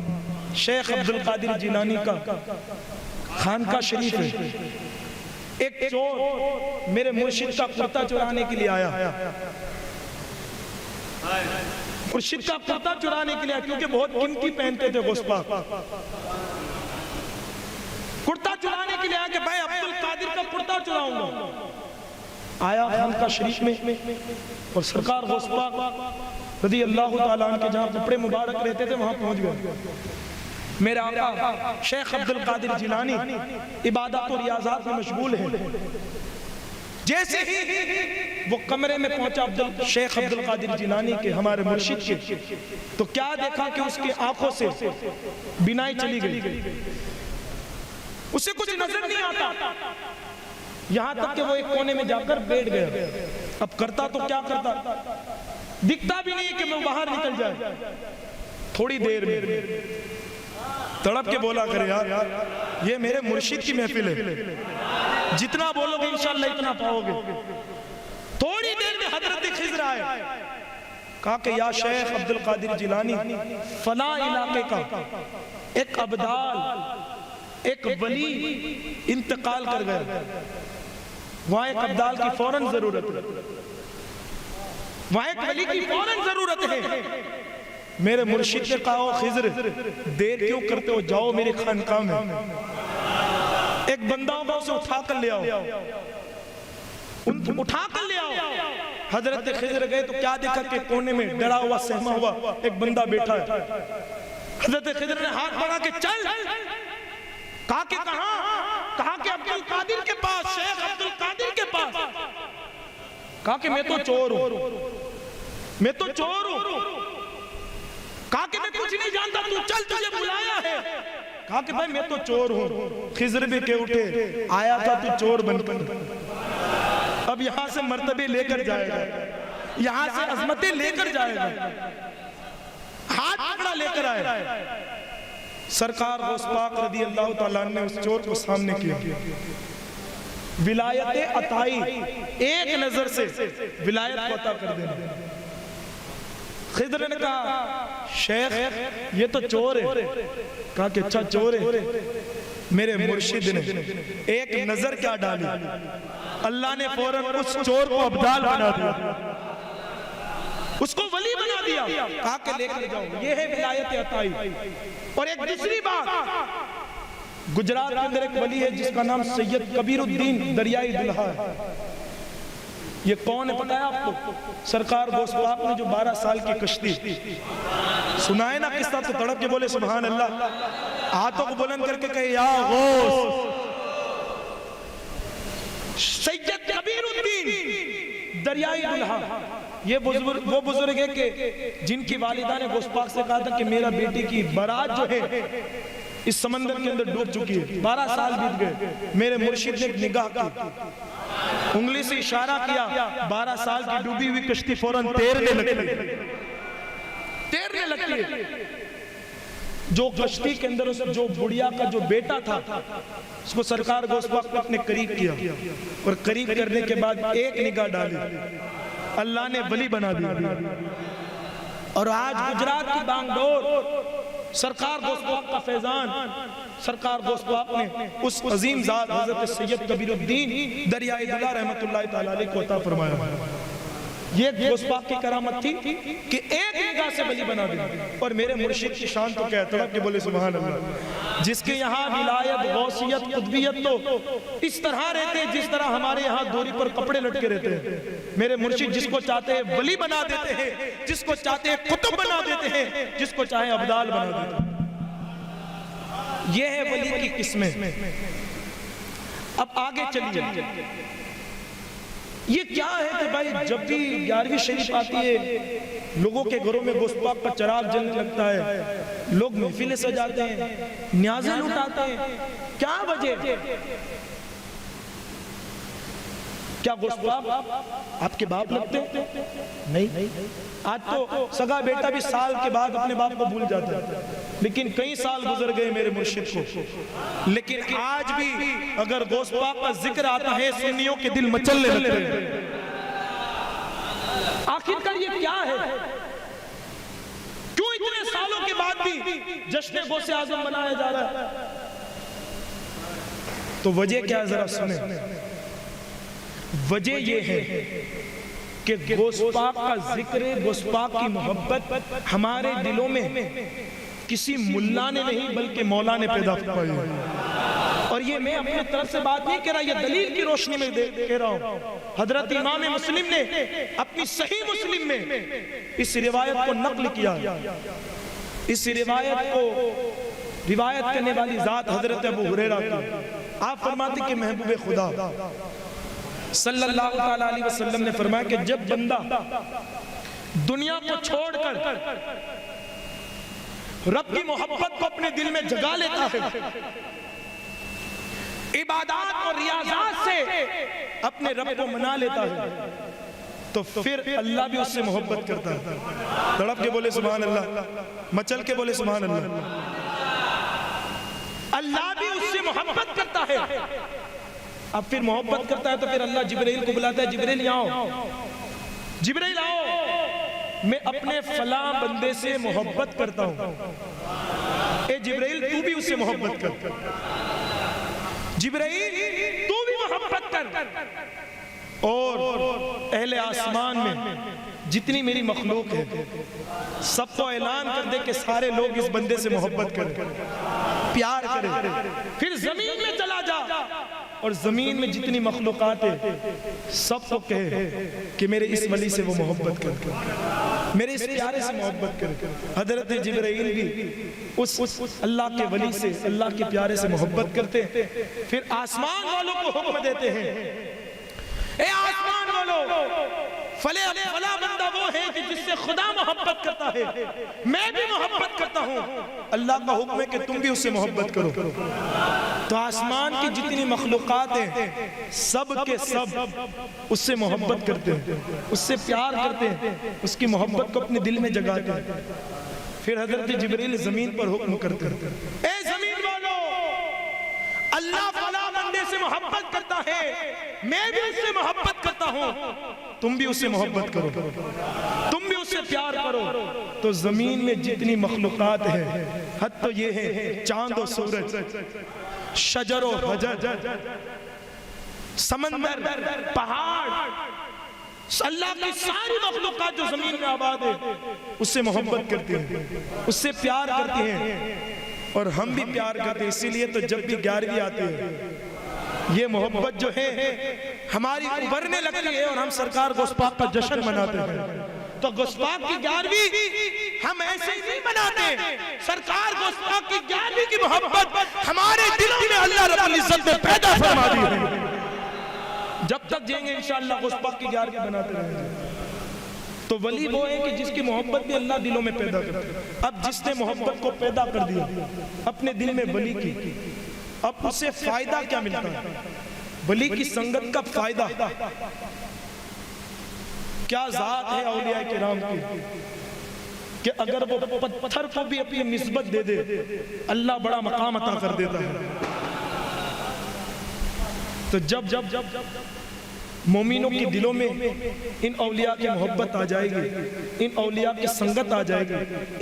شیخ عبد القادر جیلانی کا خانقاہ شریف ہے، ایک چور میرے مرشد کا کرتا چرانے کے لیے آیا، مرشد کا کرتا چرانے کے لیے آیا کیونکہ بہت قیمتی پہنتے تھے غوث پاک، کرتا چرانے کے لیے آیا کہ بھائی عبد القادر کا کرتا چراؤں گا۔ آیا خانقاہ شریف میں اور سرکار غوث پاک رضی اللہ تعالیٰ عنہ کے جہاں کپڑے مبارک رہتے تھے وہاں پہنچ گئے۔ میرے آقا شیخ عبد القادر جیلانی عبادات و ریاضات میں مشغول ہیں، جیسے ہی وہ کمرے میں پہنچا شیخ عبد القادر جیلانی کے ہمارے مرشد کے، تو کیا دیکھا کہ اس کی آنکھوں سے بینائی چلی گئی، اسے کچھ نظر نہیں آتا، یہاں تک کہ وہ ایک کونے میں جا کر بیٹھ گیا۔ اب کرتا تو کیا کرتا، دکھتا بھی نہیں کہ وہ باہر نکل جائے۔ تھوڑی دیر میں تڑپ کے بولا کرے یار یہ میرے مرشد کی محفل ہے، جتنا بولو گے انشاءاللہ اتنا پاؤ گے۔ تھوڑی دیر میں حضرت خضر آئے، کہا کہ یا شیخ عبد القادر جیلانی، فلاں علاقے کا ایک عبدال، ایک ولی انتقال کر گیا، وہاں ایک عبدال کی فوراً ضرورت ہے، وہاں ایک ولی کی فوراً ضرورت ہے۔ میرے مرشد نے کہا خضر دیر کیوں کرتے ہو، جاؤ میری خانقاہ میں، ایک بندہ ہوگا اسے اٹھا کر لے آؤ، اٹھا کر لے آؤ۔ حضرت خضر گئے تو کیا دیکھا کہ کونے میں ڈرا ہوا سہما ہوا ایک بندہ بیٹھا ہے۔ حضرت خضر نے ہاتھ بڑھا کے چل، کہا کہ کہاں، کہا کہ عبد القادر کے پاس، شیخ عبد القادر کے پاس۔ کہا کہ میں تو چور ہوں، میں تو چور ہوں۔ کہا کہ میں کچھ نہیں جانتا، تو چل تجھے بلایا ہے۔ کہا کہ بھائی میں تو چور ہوں۔ خضر بھی کہ اٹھے، آیا تھا تو چور بن کر، اب یہاں سے مرتبے لے کر جائے گا، یہاں سے عظمتیں لے کر جائے گا، ہاتھ پکڑا لے کر آئے۔ سرکار غوث پاک رضی اللہ تعالیٰ نے اس چور کو سامنے کیا، ولایت عطائی، ایک نظر سے ولایت کو عطا کر دینا۔ خضر نے کہا شیخ یہ تو چور ہے۔ کہا کہ اچھا چور ہے، میرے مرشد نے ایک نظر کیا ڈالی، اللہ نے فوراً اس چور کو عبدال بنا دیا، اس کو ولی بنا دیا۔ کہا کہ لے کر جاؤ، یہ ہے ولایت عطائی۔ اور ایک دوسری بات، گجرات کے اندر ایک ولی ہے جس کا نام سید کبیر الدین دریائی دلہا ہے۔ یہ کون ہے پتہ ہے آپ کو؟ سرکار غوث پاک نے جو 12 سال کی کشتی سنائے نا قصہ، تو تڑپ کے بولے سبحان اللہ، ہاتھوں کو بلند کر کے کہے یا غوث۔ سید کبیر الدین دریائی دلہا، یہ وہ بزرگ ہے کہ جن کی والدہ نے غوث پاک سے کہا تھا کہ میرا بیٹی کی بارات جو ہے اس سمندر کے اندر ڈوب چکی ہے۔ 12 سال بیت گئے، میرے مرشد نے نگاہ کی، انگلی سے اشارہ کیا، 12 سال کی ڈوبی ہوئی کشتی فوراً تیرنے لگتی ہے۔ جو کشتی کے اندر جو بڑیا کا جو بیٹا تھا، اس کو سرکار غوث پاک نے اپنے قریب کیا، اور قریب کرنے کے بعد ایک نگاہ ڈالی، اللہ نے ولی بنا دیا۔ اور آج گجرات کی بانگ ڈور، سرکار غوث پاک کا فیضان، سرکار غوث پاک نے اس عظیم ذات حضرت سید کبیر الدین دریائے دلہا رحمت اللہ تعالیٰ علیہ کو عطا فرمایا۔ یہ غوث پاک کی کرامت تھی کہ ایک نگاہ سے ولی بنا دیا۔ اور میرے مرشد کی شان تو کہتا ہے کہ بولے سبحان اللہ، جس کے یہاں ولایت، غوثیت، قطبیت تو اس طرح رہتے ہیں جس طرح ہمارے یہاں دوری پر کپڑے لٹکے رہتے ہیں۔ میرے مرشد جس کو چاہتے ہیں ولی بنا دیتے ہیں، جس کو چاہتے ہیں قطب بنا دیتے ہیں، جس کو چاہے عبدال بنا دیتے ہیں۔ یہ ہے ولی کی قسمیں۔ اب آگے چلیے، یہ کیا ہے کہ بھائی جب بھی 11ویں شریف آتی ہے، لوگوں کے گھروں میں غوث پاک کا چراغ جلنے لگتا ہے، لوگ محفلیں سجاتے ہیں، نیازیں لٹاتے ہیں، کیا وجہ؟ کیا غوث پاک آپ کے باپ لگتے ہیں؟ نہیں، آج تو سگا بیٹا بھی سال کے بعد اپنے باپ کو بھول جاتا ہے، لیکن کئی سال گزر گئے میرے مرشد کو، لیکن آج بھی اگر غوث پاک کا ذکر آتا ہے سنیوں کے دل مچلنے لگتے ہیں۔ آخر کار یہ کیا ہے؟ کیوں اتنے سالوں کے بعد بھی جشن غوث اعظم منایا جا رہا ہے؟ تو وجہ کیا ذرا سنیں۔ وجہ یہ ہے کہ غوث پاک کا ذکر، غوث پاک کی محبت ہمارے دلوں میں کسی ملا نے نہیں بلکہ مولا نے پیدا فرمائی۔ اور یہ میں اپنے طرف سے بات نہیں کہہ رہا، یہ دلیل کی روشنی میں کہہ رہا ہوں۔ حضرت امام مسلم نے اپنی صحیح مسلم میں اس روایت کو نقل کیا۔ اس روایت کو روایت کرنے والی ذات حضرت ابو ہریرہ کی، آپ فرماتے کہ محبوب خدا صلی اللہ تعالیٰ علیہ وسلم نے فرمایا کہ جب بندہ دنیا کو چھوڑ کر رب کی محبت کو اپنے دل میں جگا لیتا ہے، عبادات اور ریاضات سے اپنے رب کو منا لیتا ہے، تو پھر اللہ بھی اس سے محبت کرتا ہے۔ تڑپ کے بولے سبحان اللہ، مچل کے بولے سبحان اللہ۔ اللہ بھی اس سے محبت کرتا ہے۔ اب پھر محبت کرتا ہے تو پھر اللہ جبرائیل کو بلاتا ہے، جبرائیل آؤ، جبرائیل آؤ، میں اپنے فلاں بندے سے محبت کرتا ہوں، اے جبرائیل تو بھی اس سے محبت کر، جبرائیل تو بھی محبت کر، اور اہل آسمان میں جتنی میری مخلوق ہے سب کو اعلان کر دے کہ سارے لوگ اس بندے سے محبت کریں، پیار کریں۔ پھر زمین میں چلا جا اور زمین میں جتنی مخلوقات ہیں سب کو کہے کہ میرے اس ولی سے وہ محبت کریں، میرے اس پیارے سے محبت کریں۔ حضرت جبرائیل بھی اس اللہ کے ولی سے، اللہ کے پیارے سے محبت کرتے ہیں، پھر آسمان والوں کو حکم دیتے ہیں، اے آسمان والوں، فلاں بندہ وہ ہے کہ جس سے خدا محبت کرتا ہے، میں بھی محبت کرتا ہوں، اللہ کا حکم ہے کہ تم بھی اس سے محبت کرو۔ تو آسمان کی جتنی مخلوقات ہیں سب کے سب اس سے محبت کرتے ہیں، اس سے پیار کرتے ہیں، اس کی محبت کو اپنے دل میں جگاتے ہیں۔ پھر حضرت جبرائیل زمین پر حکم کرتے ہیں، اے زمین والو، اللہ فلاں بندے سے محبت کرتا ہے، میں بھی اس سے محبت کرتا ہوں، تم بھی اس سے محبت کرو، تم بھی اس سے پیار کرو۔ تو زمین میں جتنی مخلوقات ہیں، حتی یہ ہے چاند و سورج، شجر و حجر، سمندر، پہاڑ، اللہ کی ساری مخلوقات جو زمین میں آباد ہے اس سے محبت کرتے ہیں، اس سے پیار کرتے ہیں، اور ہم بھی پیار کرتے ہیں۔ اسی لیے تو جب بھی 11ویں آتی ہے یہ محبت جو ہے ہماری ابھرنے لگتی ہے، اور ہم سرکار غوث پاک کا جشن مناتے ہیں۔ تو غوث پاک کی 11ویں ہم ایسے ہی نہیں مناتے، سرکار غوث پاک کی 11ویں کی محبت ہمارے دلوں میں اللہ رب العزت نے پیدا فرما دی ہے۔ جب تک جائیں گے انشاءاللہ غوث پاک کی 11ویں بناتے رہیں گے۔ تو ولی وہ ہے کہ جس کی محبت بھی اللہ دلوں میں پیدا کرتا ہے۔ اب جس نے محبت کو پیدا کر دیا اپنے دل میں ولی کی، اب اسے فائدہ کیا ملتا ہے؟ ولی کی سنگت کا فائدہ کیا ذات ہے اولیاء کرام کی کہ اگر وہ پتھر کو بھی اپنی نسبت دے دے اللہ بڑا مقام عطا کر دیتا ہے۔ تو جب مومنوں کے دلوں میں ان اولیاء کی محبت آ جائے گی، ان اولیاء کی سنگت آ جائے گی،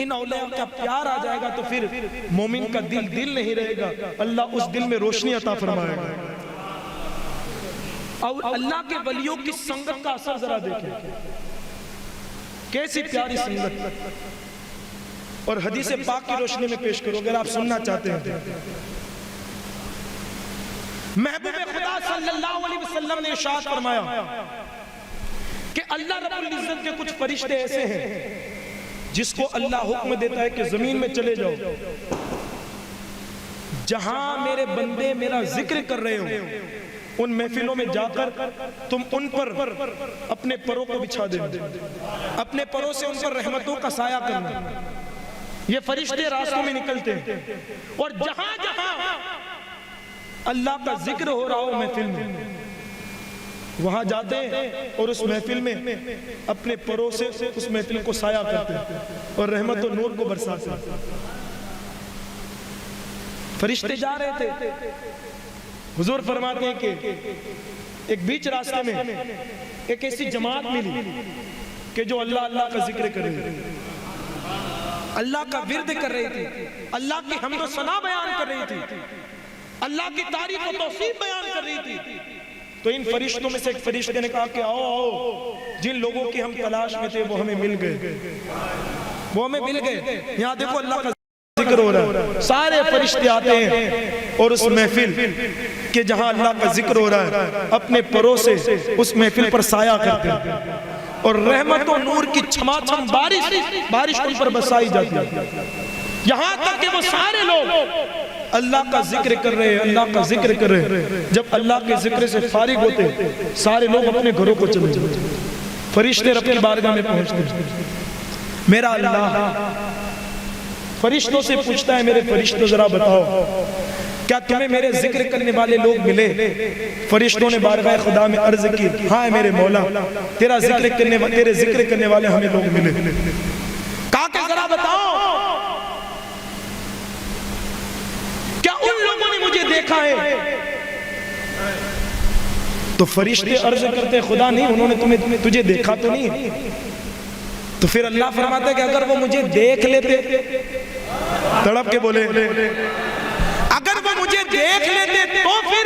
ان اولیاء کا پیار آ جائے گا، تو پھر مومن کا دل نہیں رہے گا، اللہ اس دل میں روشنی عطا فرمائے گا۔ اور اللہ کے ولیوں کی سنگت کا اثر ذرا دیکھیں، کیسی پیاری سنگت، اور حدیث پاک کی روشنی میں پیش کرو اگر آپ سننا چاہتے ہیں۔ محبوب خدا صلی اللہ علیہ وسلم نے ارشاد فرمایا کہ اللہ رب العزت کے کچھ فرشتے ایسے ہیں جس کو اللہ حکم دیتا ہے کہ زمین میں چلے جاؤ، جہاں میرے بندے میرا ذکر کر رہے ہو ان محفلوں میں جا کر تم ان پر اپنے پروں کو بچھا دیں، اپنے پروں سے ان پر رحمتوں کا سایہ کرنا۔ یہ فرشتے راستوں میں نکلتے ہیں، اور جہاں جہاں اللہ کا ذکر ہو رہا ہو محفل میں وہاں جاتے ہیں، اور اس محفل میں اپنے پروں سے اس محفل کو سایہ کرتے ہیں اور رحمت و نور کو برساتے ہیں۔ فرشتے جا رہے تھے، حضور فرماتے ہیں کہ ایک بیچ راستے میں ایک ایسی جماعت ملی کہ جو اللہ اللہ کا ذکر کر رہی تھی، اللہ کا ورد کر رہی تھی، اللہ کی حمد و ثنا بیان کر رہی تھی، اللہ کی تعریف و توصیف بیان کر رہی تھی۔ تو ان فرشتوں میں سے ایک فرشتے نے کہا کہ آؤ آؤ، جن لوگوں کی ہم تلاش میں تھے وہ ہمیں مل گئے، وہ ہمیں مل گئے۔ یہاں دیکھو اللہ کا ذکر ہو رہا ہے، سارے فرشتے آتے ہیں اور اس محفل کہ جہاں اللہ کا ذکر ہو رہا ہے اپنے پروں سے اس محفل پر سایہ کرتے ہیں، اور رحمت و نور کی چھما چھم بارش ان پر برسائی جاتی ہے، یہاں تک کہ وہ سارے لوگ اللہ کا ذکر کر رہے ہیں، اللہ کا ذکر کر رہے ہیں. جب اللہ کے ذکر سے فارغ ہوتے سارے لوگ اپنے گھروں کو چلے جاتے. فرشتے رب کی بارگاہ میں پہنچتے. میرا اللہ فرشتوں سے پوچھتا ہے، میرے فرشتوں ذرا بتاؤ کیا تمہیں میرے ذکر کرنے والے لوگ ملے؟ فرشتوں نے بارگاہ خدا میں عرض کی، ہاں میرے مولا تیرے ذکر کرنے والے ہمیں لوگ ملے. کہا کہ ذرا بتاؤ کیا ان لوگوں نے مجھے دیکھا ہے؟ تو فرشتے عرض کرتے خدا نہیں، انہوں نے تجھے دیکھا تو نہیں. تو پھر اللہ فرماتا ہے کہ اگر وہ مجھے دیکھ لیتے، تڑپ کے بولے اگر وہ مجھے دیکھ لیتے تو پھر.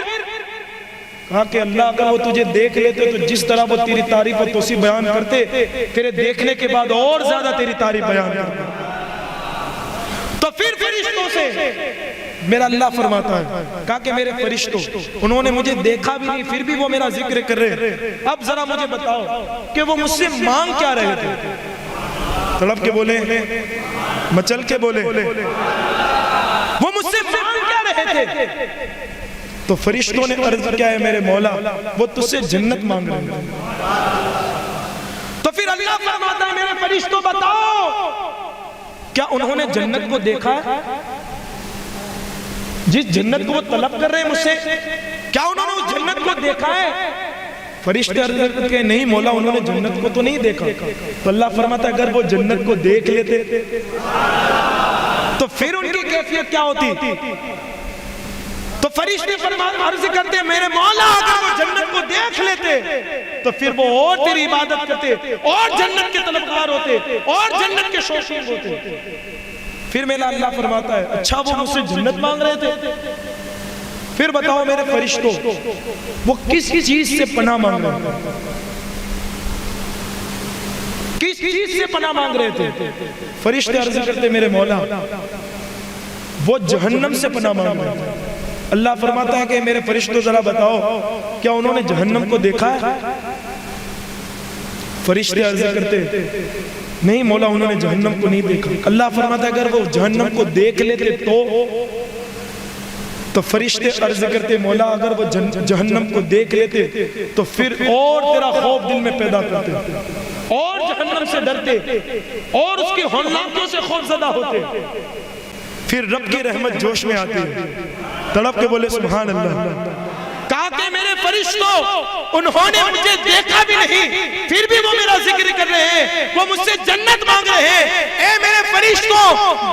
کہا کہ اللہ اگر وہ تجھے دیکھ لیتے تو جس طرح وہ تیری تعریف و توصیف بیان کرتے، تیرے دیکھنے کے بعد اور زیادہ تیری تعریف بیان کرتے. تو پھر فرشتوں سے میرا اللہ فرماتا ہے، کہا کہ میرے فرشتوں انہوں نے مجھے دیکھا بھی نہیں پھر بھی وہ میرا ذکر کر رہے. اب ذرا مجھے بتاؤ کہ وہ مجھ سے مانگ کیا رہے تھے؟ تڑپ کے بولے، مچل کے بولے، وہ مجھ سے مانگ کیا رہے تھے؟ تو فرشتوں نے عرض کیا ہے میرے مولا وہ تجھ سے جنت مانگ رہے ہیں. تو پھر اللہ فرماتا ہے میرے فرشتوں بتاؤ کیا انہوں نے جنت کو دیکھا ہے؟ جس جنت کو وہ طلب کر رہے ہیں مجھ سے، کیا انہوں نے اس جنت کو دیکھا ہے؟ فرشتے عرض کرتے ہیں نہیں مولا انہوں نے جنت کو تو نہیں دیکھا. تو اللہ فرماتا ہے اگر وہ جنت کو دیکھ لیتے تو پھر ان کی کیفیت کیا ہوتی؟ تو فرشتے عرض کرتے ہیں میرے مولا اگر وہ جنت کو دیکھ لیتے تو پھر وہ اور تیری عبادت کرتے اور جنت کے طلبگار ہوتے اور جنت کے شوقین ہوتے. پھر میرا اللہ فرماتا ہے اچھا وہ مجھ سے جنت مانگ رہے تھے، پھر بتاؤ میرے فرشتوں وہ کس چیز سے پناہ مانگ رہے تھے؟ کس چیز سے پناہ مانگ رہے تھے؟ فرشتے عرض کرتے میرے مولا وہ جہنم سے پناہ مانگ رہے تھے. اللہ فرماتا ہے کہ میرے فرشتوں ذرا بتاؤ کیا انہوں نے جہنم کو دیکھا ہے؟ فرشتے عرض کرتے نہیں مولا انہوں نے جہنم کو نہیں دیکھا. اللہ فرماتا ہے اگر وہ جہنم کو دیکھ لیتے تو فرشتے عرض کرتے مولا اگر وہ جہنم کو دیکھ لیتے تو پھر اور تیرا خوف دل میں پیدا کرتے اور جہنم سے ڈرتے اور اس کی ہولناکیوں سے خوف زدہ ہوتے. پھر رب کی رحمت جوش میں آتی ہے. تڑپ کے بولے سبحان اللہ. کہا کہ میرے فرشتوں انہوں نے مجھے دیکھا بھی نہیں پھر بھی وہ میرا ذکر کر رہے ہیں، وہ مجھ سے جنت مانگ رہے ہیں. اے میرے فرشتوں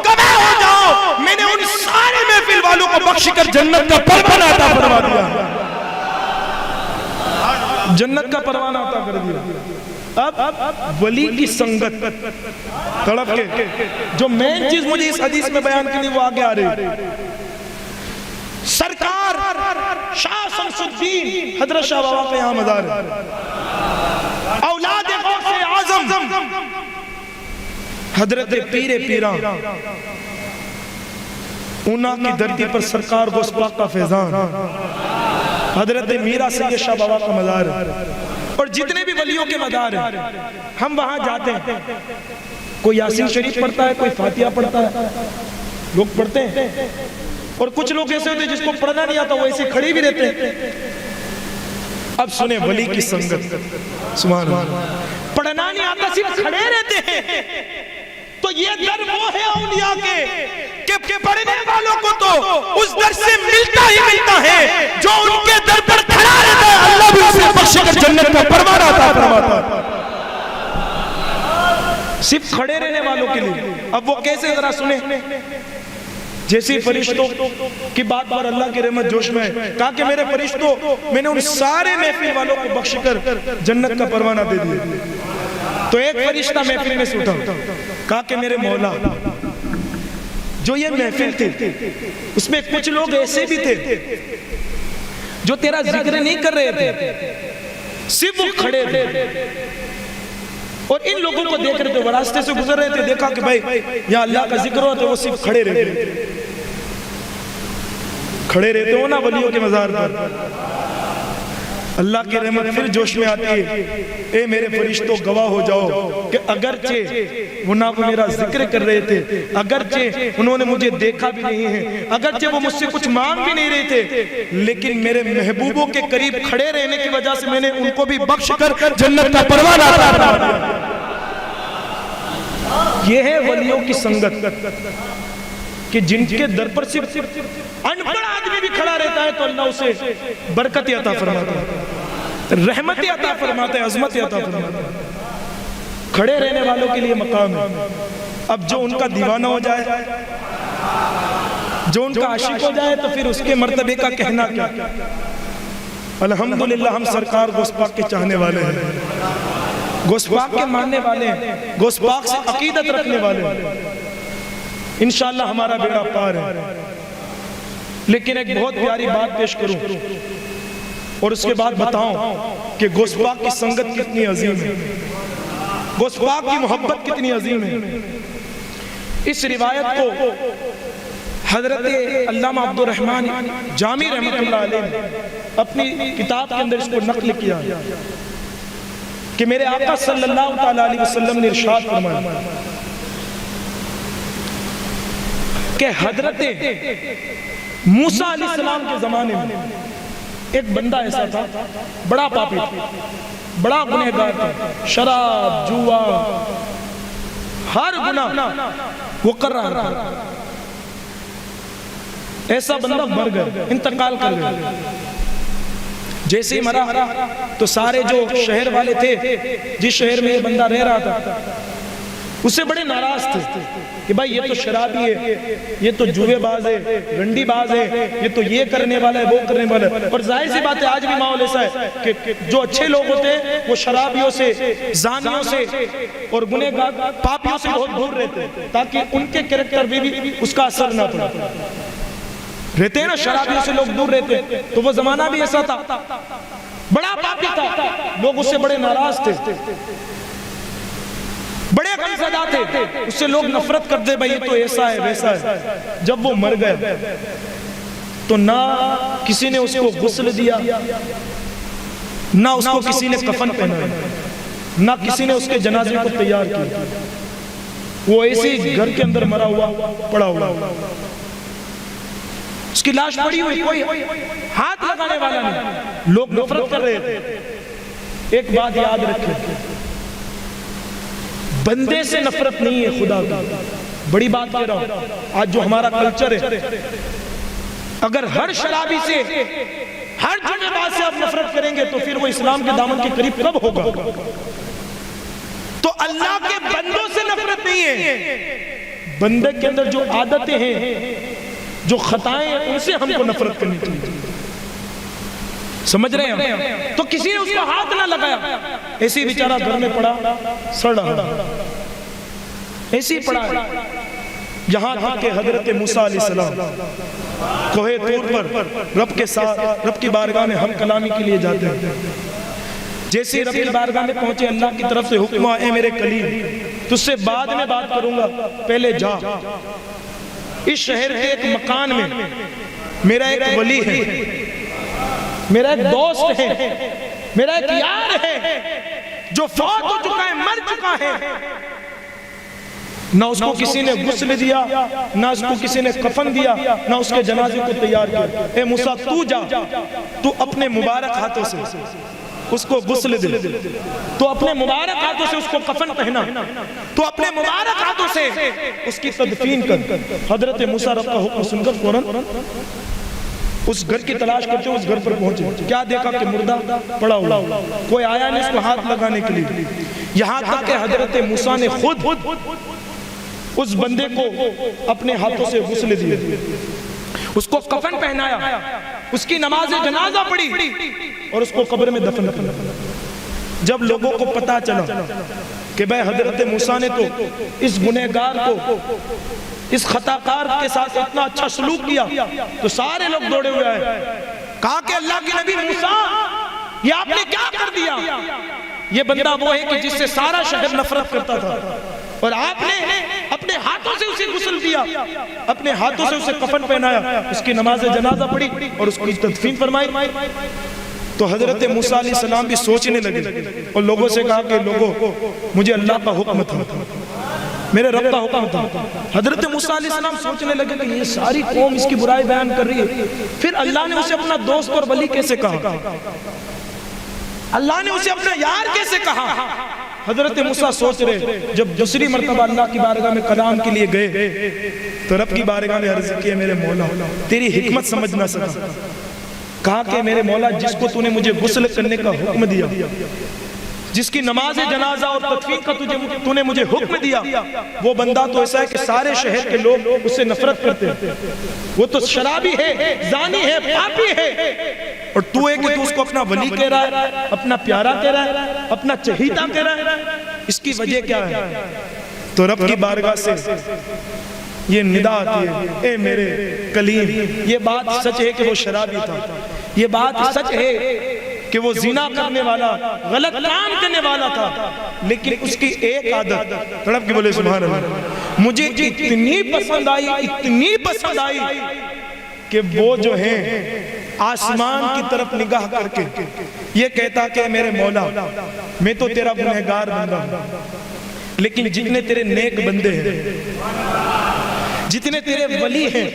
گواہ ہو جاؤ میں نے ان سارے محفل والوں کو بخش کر جنت کا پروانہ عطا فرما دیا. جنت کا پروانہ عطا کر دیا. اب ولی کی سنگت تڑپ کے جو مین چیز مجھے اس حدیث میں بیان کرنی وہ آگے آ رہی. سرکار شاہ شمس الدین حضرت شاہ بابا کا یہاں مزار ہے. اولاد غوث اعظم حضرت پیر پیران اونا کی دھرتی پر سرکار غوث پاک کا فیضان حضرت میرا سید شاہ بابا کا مزار ہے. اور جتنے بھی ولیوں کے مزار ہیں ہم وہاں جاتے ہیں. کوئی یاسین شریف پڑھتا ہے، کوئی فاتحہ پڑھتا ہے، لوگ پڑھتے ہیں. اور کچھ لوگ ایسے ہوتے ہیں جس کو پڑھنا نہیں آتا وہ ایسے کھڑے بھی رہتے ہیں. اب سنیں ولی کی سنگت سبحان اللہ. پڑھنا نہیں آتا صرف کھڑے رہتے ہیں تو یہ در وہ ہے اولیاء کے کہ پڑھنے والوں کو تو اس در سے ملتا ہی ملتا ہے جو ان کے در پر کھڑا رہتا ہے اللہ بھی اسے بخش کر جنت کا پروانہ عطا فرماتا ہے. صرف کھڑے رہنے والوں کے لیے. اب وہ کیسے ذرا سنیں. جیسی فرشتوں کی بات پر اللہ کی رحمت جوش میں ہے. کہا کہ میرے فرشتوں میں نے ان سارے محفل والوں کو بخش کر جنت کا پروانہ دے دیا. تو ایک فرشتہ محفل میں سے اٹھا. کہا کہ میرے مولا جو یہ محفل تھی اس میں کچھ لوگ ایسے بھی تھے جو تیرا ذکر نہیں کر رہے تھے، صرف وہ کھڑے تھے. اور ان لوگوں کو دیکھ رہے تھے، وہ راستے سے گزر رہے تھے، دیکھا کہ بھائی یہاں اللہ کا ذکر ہو تو وہ صرف کھڑے رہتے. کھڑے رہتے ہو نا ولیوں کے مزار پر. اللہ کی رحمت پھر جوش میں آتی ہے، اے میرے فرشتوں گواہ ہو جاؤ کہ اگرچہ وہ نہ میرا ذکر کر رہے تھے، اگرچہ انہوں نے مجھے دیکھا بھی نہیں ہے، اگرچہ وہ مجھ سے کچھ مانگ بھی نہیں رہے تھے، لیکن میرے محبوبوں کے قریب کھڑے رہنے کی وجہ سے میں نے ان کو بھی بخش کر جنت کا پروان عطا فرما دیا۔ یہ ہے ولیوں کی سنگت کہ جن کے در پر صرف انپڑھ آدمی بھی کھڑا رہتا ہے تو اللہ اسے برکت عطا فرماتا ہے، رحمت عطا فرماتا ہے، عظمت عطا فرماتا ہے۔ کھڑے رہنے والوں کے لیے مقام ہے۔ اب جو ان کا دیوانہ ہو جائے، جو ان کا عاشق ہو جائے تو پھر اس کے مرتبے کا کہنا کیا؟ الحمدللہ ہم سرکار غوث پاک کے چاہنے والے ہیں، غوث پاک کے ماننے والے ہیں، غوث پاک سے عقیدت رکھنے والے ہیں، انشاءاللہ ہمارا بیڑا پار ہے۔ لیکن ایک بہت پیاری بات پیش کروں اور اس کے بعد بتاؤں کہ غوث پاک کی سنگت کتنی عظیم ہے، غوث پاک کی محبت کتنی عظیم ہے۔ اس روایت کو حضرت علامہ عبد الرحمن جامی رحمت اللہ علیہ نے اپنی کتاب کے اندر اس کو نقل کیا کہ میرے آقا صلی اللہ علیہ وسلم نے ارشاد فرمایا کہ حضرت موسیٰ علیہ السلام کے زمانے میں ایک بندہ ایسا تھا، بڑا پاپی تھا، بڑا گنہگار تھا، شراب، جوا، ہر گناہ وہ کر رہا تھا۔ ایسا بندہ مر گیا، انتقال کر گیا۔ جیسے ہی مرا تو سارے جو شہر والے تھے، جس شہر میں یہ بندہ رہ رہا تھا، اسے بڑے ناراض تھے کہ بھائی یہ تو شرابی ہے، یہ تو جوے باز ہے، رنڈی باز ہے، یہ تو یہ کرنے والا ہے، وہ کرنے والا ہے۔ اور ظاہر سی بات ہے آج بھی ماحول ایسا ہے کہ جو اچھے لوگ ہوتے ہیں وہ شرابیوں سے، زانیوں سے اور گنہگار پاپیوں سے بہت دور رہتے ہیں تاکہ ان کے کریکٹر بھی اس کا اثر نہ پڑے۔ رہتے ہیں نا شرابیوں سے لوگ دور رہتے ہیں، تو وہ زمانہ بھی ایسا تھا، بڑا پاپی تھا، لوگ اس سے بڑے ناراض تھے، بڑے غمزدہ تھے، اس سے لوگ نفرت کرتے بھائی یہ تو ایسا ہے ویسا ہے۔ جب وہ مر گئے تو نہ کسی نے اس کو غسل دیا، نہ اس کو کسی نے کفن پہنایا، نہ کسی نے اس کے جنازے کو تیار کیا، وہ ایسے ہی گھر کے اندر مرا ہوا پڑا ہوا، اس کی لاش پڑی ہوئی، کوئی ہاتھ لگانے والا نہیں، لوگ نفرت کر رہے تھے۔ ایک بات یاد رکھیں، بندے سے نفرت نہیں ہے خدا کی، بڑی بات کہہ رہا ہوں۔ آج جو ہمارا کلچر ہے، اگر ہر شرابی سے، ہر جمعے باز سے آپ نفرت کریں گے تو پھر وہ اسلام کے دامن کے قریب کب ہوگا؟ تو اللہ کے بندوں سے نفرت نہیں ہے، بندے کے اندر جو عادتیں ہیں، جو خطائیں ہیں، ان سے ہم کو نفرت کرنی چاہیے۔ سمجھ رہے ہیں؟ تو کسی نے اس کو ہاتھ نہ لگایا، ایسے ہی بیچارہ گھر میں پڑا سڑ رہا، ایسے ہی پڑا۔ یہاں تھا کہ حضرت موسیٰ علیہ السلام کوہ طور پر رب کے ساتھ، رب کی بارگاہ میں ہم کلامی کے لیے جاتے ہیں۔ جیسے ہی رب کی بارگاہ میں پہنچے، اللہ کی طرف سے حکم آئے میرے کلیم تجھ سے بعد میں بات کروں گا، پہلے جا اس شہر کے ایک مکان میں میرا ایک ولی ہے، میرا ایک دوست ہے، میرا ایک یار ہے جو فوت ہو چکا ہے، مر چکا ہے، نہ اس کو کسی نے غسل دیا، نہ اس کو کسی نے کفن دیا، نہ اس کے جنازے کو تیار کیا۔ اے موسیٰ تو جا، تو اپنے مبارک ہاتھوں سے اس کو غسل دے، تو اپنے مبارک ہاتھوں سے اس کو کفن پہنا، تو اپنے مبارک ہاتھوں سے اس کی تدفین کر۔ حضرت موسیٰ رب کا حکم سن کر فوراً اس گھر کی تلاش کرتے اس گھر پر پہنچے، کیا دیکھا کہ مردہ پڑا ہوا، کوئی آیا نہیں اس کو ہاتھ لگانے کے لیے، یہاں تک کہ حضرت موسیٰ نے خود اس بندے کو اپنے ہاتھوں سے غسل دیا، اس کو کفن پہنایا، اس کی نماز جنازہ پڑھی اور اس کو قبر میں دفن کیا۔ جب لوگوں کو پتا چلا کہ بھئی حضرت موسیٰ نے تو اس گنہگار کو، اس خطاکار کے ساتھ اتنا اچھا سلوک کیا، تو سارے لوگ دوڑے ہوئے آئے، کہا کہ اللہ کے نبی موسیٰ یہ آپ نے کیا کر دیا؟ یہ بندہ وہ ہے کہ جس سے سارا شہر نفرت کرتا تھا، اور آپ نے اپنے ہاتھوں سے اسے غسل دیا، اپنے ہاتھوں سے اسے کفن پہنایا، اس کی نماز جنازہ پڑھی اور اس کی تدفین فرمائی۔ تو حضرت موسیٰ علیہ السلام بھی سوچنے لگے اور لوگوں سے کہا کہ لوگوں مجھے اللہ کا حکم تھا، میرے رب کا حکم تھا۔ حضرت موسیٰ علیہ السلام سوچنے لگے کہ یہ ساری قوم اس کی برائی بیان کر رہی ہے، پھر اللہ نے اسے اپنا دوست اور ولی کیسے کہا؟ اللہ نے اسے اپنا یار کیسے کہا؟ حضرت موسیٰ سوچ رہے، جب دوسری مرتبہ اللہ کی بارگاہ میں کلام کے لیے گئے تو رب کی بارگاہ میں عرض کیا میرے مولا تیری حکمت سمجھ نہ سکا۔ کہا کہ میرے مولا جس کو تو نے مجھے غسل کرنے کا حکم دیا، جس کی نماز جنازہ اور تدفین کا تو نے مجھے حکم دیا، وہ بندہ تو ایسا ہے کہ سارے شہر کے لوگ اس سے نفرت کرتے ہیں، وہ تو شرابی ہے، زانی ہے، پاپی ہے، اور تو ہے کہ تو اس کو اپنا ولی کہہ رہا ہے، اپنا پیارا کہہ رہا ہے، اپنا چہیتا کہہ رہا ہے، اس کی وجہ کیا ہے؟ تو رب کی بارگاہ سے یہ ندا آتی ہے، اے میرے کلیم، یہ بات سچ ہے کہ وہ شرابی تھا، یہ بات سچ ہے کہ وہ زنا کرنے والا، غلط کام کرنے والا تھا، لیکن اس کی ایک عادت، تڑپ کے بولے سبحان اللہ، مجھے اتنی پسند آئی، اتنی پسند آئی کہ وہ جو ہیں آسمان کی طرف نگاہ کر کے یہ کہتا کہ میرے مولا میں تو تیرا گنہگار بندہ ہوں، لیکن جتنے تیرے نیک بندے ہیں، جتنے تیرے ولی ہیں،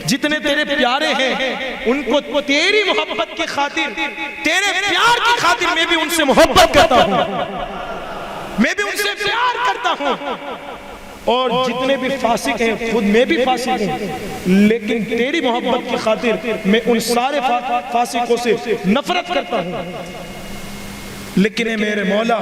جتنے تیرے پیارے ہیں، ان کو تیری محبت کی خاطر، تیرے پیار کی خاطر میں بھی ان سے محبت کرتا ہوں، میں بھی ان سے پیار کرتا ہوں، اور جتنے بھی فاسق ہیں، خود میں بھی فاسق ہوں، لیکن تیری محبت کی خاطر میں ان سارے فاسقوں سے نفرت کرتا ہوں۔ لیکن اے میرے مولا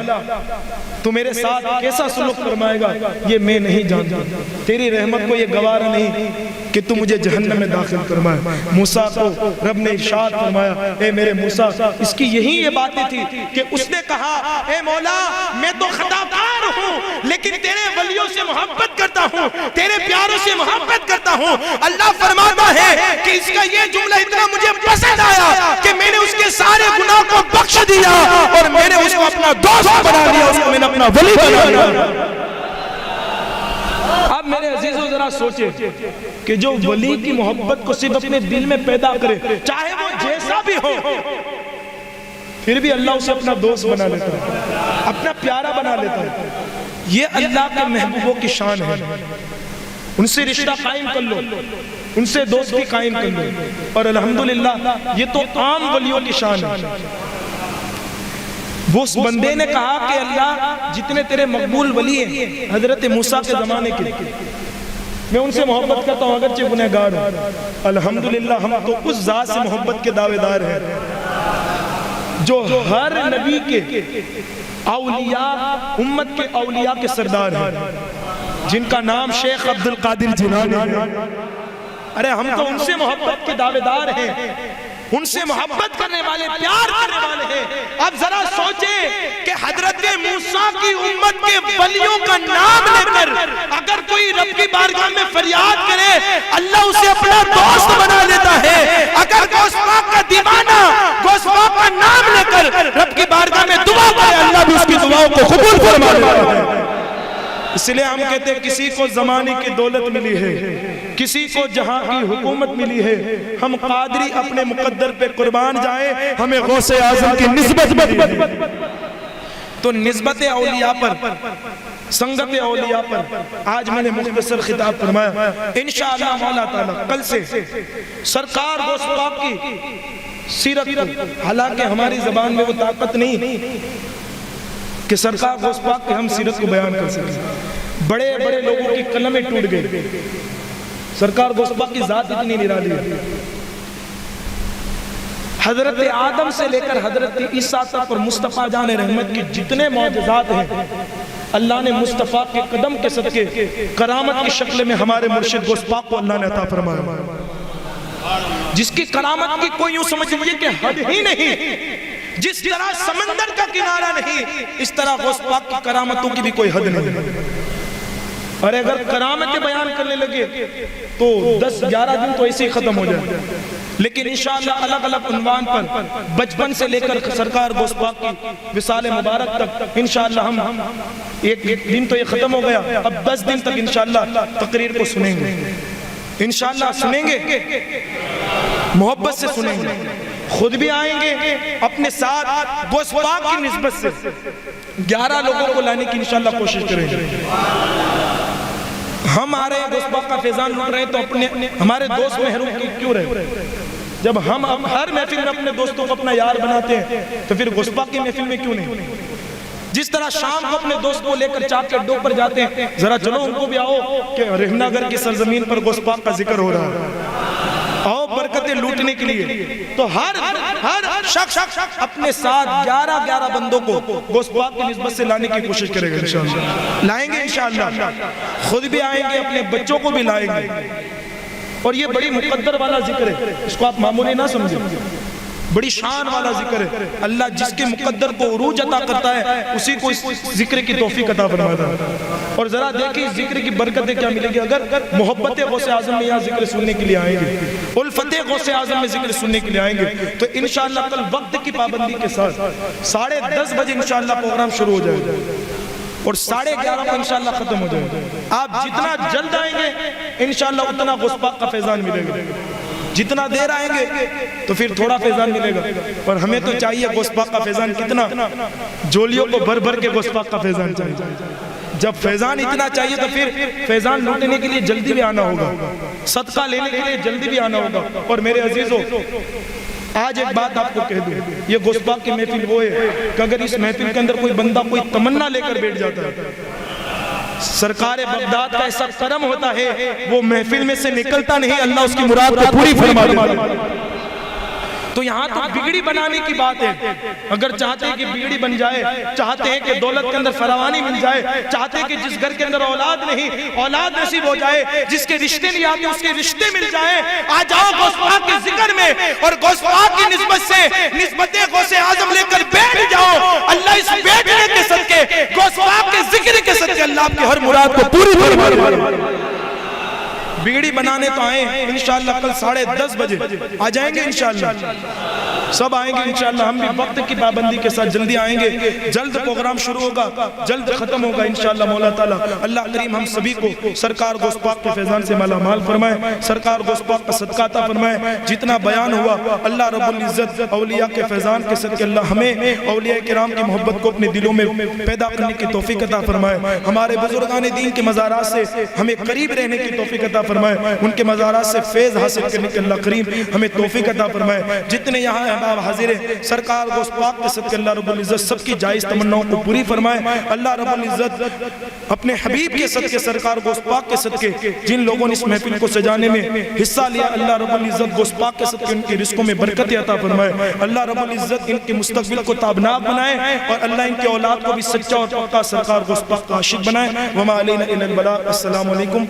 تو میرے ساتھ کیسا سلوک فرمائے گا یہ میں نہیں جانتا، تیری رحمت کو یہ گوارا نہیں کہ تو مجھے جہنم میں داخل فرمائے۔ موسیٰ کو رب نے ارشاد فرمایا اے میرے موسیٰ، اس کی یہی یہ باتیں تھی کہ اس نے کہا اے مولا میں تو خطا کار ہوں لیکن تیرے ولیوں سے محبت کرتا ہوں، تیرے پیاروں سے محبت کرتا ہوں۔ اللہ فرماتا ہے کہ اس کا یہ جملہ اتنا مجھے پسند آیا کہ میں نے اس کے سارے گناہ کو بخش دیا اور میں نے اس کو اپنا دوست بنا لیا، اس کو میں نے اپنا ولی بنا لیا۔ اب میرے عزیزوں ذرا سوچے کہ جو ولی کی محبت کو صرف اپنے دل میں پیدا کرے، چاہے وہ جیسا بھی ہو، پھر بھی اللہ اسے اپنا دوست بنا لیتا ہے، اپنا پیارا بنا لیتا ہے۔ یہ اللہ کے محبوبوں کی شان ہے۔ ان سے رشتہ قائم کر لو، ان سے دوستی قائم کر لو، اور الحمدللہ یہ تو عام ولیوں کی شان ہے۔ وہ اس بندے نے کہا کہ اللہ جتنے تیرے مقبول ولی ہیں حضرت موسیٰ کے زمانے کے، میں ان سے محبت کرتا ہوں اگرچہ گنہگار ہوں، الحمدللہ ہم تو اس ذات سے محبت کے دعوے دار ہیں جو ہر نبی کے اولیاء، امت کے اولیاء کے سردار ہیں، جن کا نام شیخ عبدالقادر جیلانی ہے۔ ارے ہم تو ان سے محبت کے دعوے دار ہیں، ان سے محبت کرنے والے، پیار کرنے والے ہیں۔ اب ذرا سوچیں کہ حضرت موسیٰ کی امت کے ولیوں کا نام لے کر اگر کوئی رب کی بارگاہ میں فریاد کرے اللہ اسے اپنا دوست بنا لیتا ہے۔ اگر غوث پاک کا دیوانہ غوث پاک کا نام لے کر رب کی بارگاہ میں دعا کرے اللہ بھی اس کی دعاؤں کو قبول فرما لیتا ہے۔ اس لئے ہم کہتے ہیں کسی کو زمانے کی دولت ملی ہے، کسی کو جہاں کی حکومت ملی ہے، ہم قادری اپنے مقدر پہ قربان جائیں، ہمیں غوث اعظم کی نسبت ملی ہے۔ تو نسبت اولیاء پر، سنگت اولیاء پر آج میں نے مختصر خطاب فرمایا۔ انشاءاللہ مولا تعالیٰ کل سے سرکار غوث پاک کی سیرت کو، حالانکہ ہماری زبان میں وہ طاقت نہیں کہ سرکار غوث پاک کے ہم سیرت کو بیان کر سکیں، بڑے بڑے لوگوں کی قلمیں ٹوٹ گئے، سرکار غوث پاک کی ذات اتنی نرالی ہے۔ حضرت آدم سے لے کر حضرت عیسیٰ تک اور مصطفیٰ جان رحمت کی جتنے معجزات ہیں اللہ نے مصطفیٰ کے قدم کے صدقے کرامت کی شکل میں ہمارے مرشد غوث پاک کو اللہ نے عطا فرمایا، جس کی کرامت کی کوئی یوں سمجھ لیجیے کہ حد ہی نہیں۔ جس طرح سمندر کا کنارہ نہیں، اس طرح غوث پاک کی کرامتوں کی بھی کوئی حد نہیں۔ اور اگر کرامتیں بیان کرنے لگے تو 10-11 دن تو ایسے ہی ختم ہو جائے، لیکن انشاءاللہ الگ الگ عنوان پر بچپن سے لے کر سرکار غوث پاک کی وصال مبارک تک انشاءاللہ ہم ایک دن تو یہ ختم ہو گیا، اب 10 دن تک انشاءاللہ تقریر کو سنیں گے، انشاءاللہ سنیں گے، محبت سے سنیں گے، خود بھی آئیں گے، اپنے ساتھ غوث پاک کی نسبت سے 11 لوگوں کو لانے کی انشاءاللہ کوشش کریں گے۔ ہم آ رہے ہیں غوث پاک کا فیضان لوٹ رہے ہیں تو ہمارے دوست محروم کیوں رہے؟ جب ہم ہر محفل میں اپنے دوستوں کو اپنا یار بناتے ہیں تو پھر غوث پاک کی محفل میں کیوں نہیں؟ جس طرح شام کو اپنے دوست کو لے کر چاپ کے اڈوں پر جاتے ہیں، ذرا چلو ان کو بھی آؤ کہ رحمہ گھر کی سرزمین پر غوث پاک کا ذکر ہو رہا ہے، آؤ برکتیں لوٹنے کے لیے۔ تو ہر شخص اپنے ساتھ 11 بندوں کو غوث پاک کی نسبت سے لانے کی کوشش کرے گا انشاءاللہ، لائیں گے انشاءاللہ، خود بھی آئیں گے، اپنے بچوں کو بھی لائیں گے۔ اور یہ بڑی مقدر والا ذکر ہے، اس کو آپ معمولی نہ سمجھیں، بڑی شان والا ذکر ہے۔ اللہ جس کے مقدر کو عروج عطا کرتا ہے اسی کو اس ذکر کی توفیق عطا فرماتا ہے۔ اور ذرا دیکھیں اس ذکر کی برکتیں کیا ملے گی اگر محبت غوث اعظم میں یہاں ذکر سننے کے لیے آئیں گے، الفت غوث اعظم میں ذکر سننے کے لیے آئیں گے تو انشاءاللہ کل وقت کی پابندی کے ساتھ 10:30 بجے انشاءاللہ پروگرام شروع ہو جائے گا اور 11:30 کو انشاءاللہ ختم ہو جائے گا۔ آپ جتنا جلد آئیں گے انشاءاللہ اتنا غوث پاک کا فیضان ملے گا، جتنا دیر آئیں گے تو پھر تھوڑا فیضان ملے گا۔ اور ہمیں تو چاہیے غوث پاک کا فیضان کتنا، جولیوں کو بھر بھر کے غوث پاک کا فیضان چاہیے۔ جب فیضان اتنا چاہیے تو پھر فیضان لوٹنے کے لیے جلدی بھی آنا ہوگا، صدقہ لینے کے لیے جلدی بھی آنا ہوگا۔ اور میرے عزیزوں آج ایک بات آپ کو کہہ دوں، یہ غوث پاک کی محفل وہ ہے کہ اگر اس محفل کے اندر کوئی بندہ کوئی تمنا لے کر بیٹھ جاتا ہے، سرکار بغداد کا ایسا کرم ہوتا ہے وہ محفل میں سے نکلتا نہیں، اللہ اس کی مراد کو پوری فرما دیتا ہے۔ تو یہاں تو بگڑی بنانے کی بات ہے، اگر چاہتے ہیں کہ بگڑی بن جائے، چاہتے ہیں کہ دولت کے اندر فراوانی مل جائے، چاہتے ہیں کہ جس گھر کے اندر اولاد نہیں اولاد نصیب ہو جائے، جس کے رشتے نہیں آتے اس کے رشتے مل جائے، آ جاؤ غوث پاک کے ذکر میں اور غوث پاک کی نسبت سے نسبت غوث اعظم لے کر بیٹھ جاؤ۔ اللہ اس بیٹھنے کے صدقے غوث پاک کے ذکر کے صدقے اللہ آپ کی ہر مراد کو پوری فرمائے۔ بگڑی بنانے تو آئیں انشاءاللہ کل 10:30 بجے آ جائیں گے انشاءاللہ، سب آئیں گے انشاءاللہ، ہم بھی وقت کی پابندی کے ساتھ جلدی آئیں گے، جلد پروگرام شروع ہوگا، جلد ختم ہوگا انشاءاللہ مولا تعالیٰ۔ اللہ کریم ہم سبھی کو سرکار غوث پاک کے فیضان سے مالا مال فرمائے، سرکار غوث پاک کا صدقہ عطا فرمائے۔ جتنا بیان ہوا اللہ رب العزت اولیاء کے فیضان کے صدقے اللہ ہمیں اولیاء کرام کی محبت کو اپنے دلوں میں پیدا کرنے کی توفیق عطا فرمائے، ہمارے بزرگان دین کے مزارات سے ہمیں قریب رہنے کی توفیق عطا فرمائے، ان کے مزارات سے فیض حاصل کرنے کے اللہ کریم ہمیں توفیق عطا فرمائے۔ جتنے یہاں احباب حاضر ہیں سرکار غوث پاک کے صدقے اللہ رب العزت سب کی جائز تمناؤں کو پوری فرمائے۔ اللہ رب العزت اپنے حبیب کے صدقے سرکار غوث پاک کے صدقے جن لوگوں نے اس محفل کو سجانے میں حصہ لیا اللہ رب العزت غوث پاک کے صدقے ان کے رزقوں میں برکت عطا فرمائے۔ اللہ رب العزت ان کے مستقبل کو تابناک بنائے اور اللہ ان کے اولاد کو بھی سچا اور پکا سرکار غوث پاک کا عاشق بنائے۔ وما علینا الا البلاغ۔ السلام علیکم۔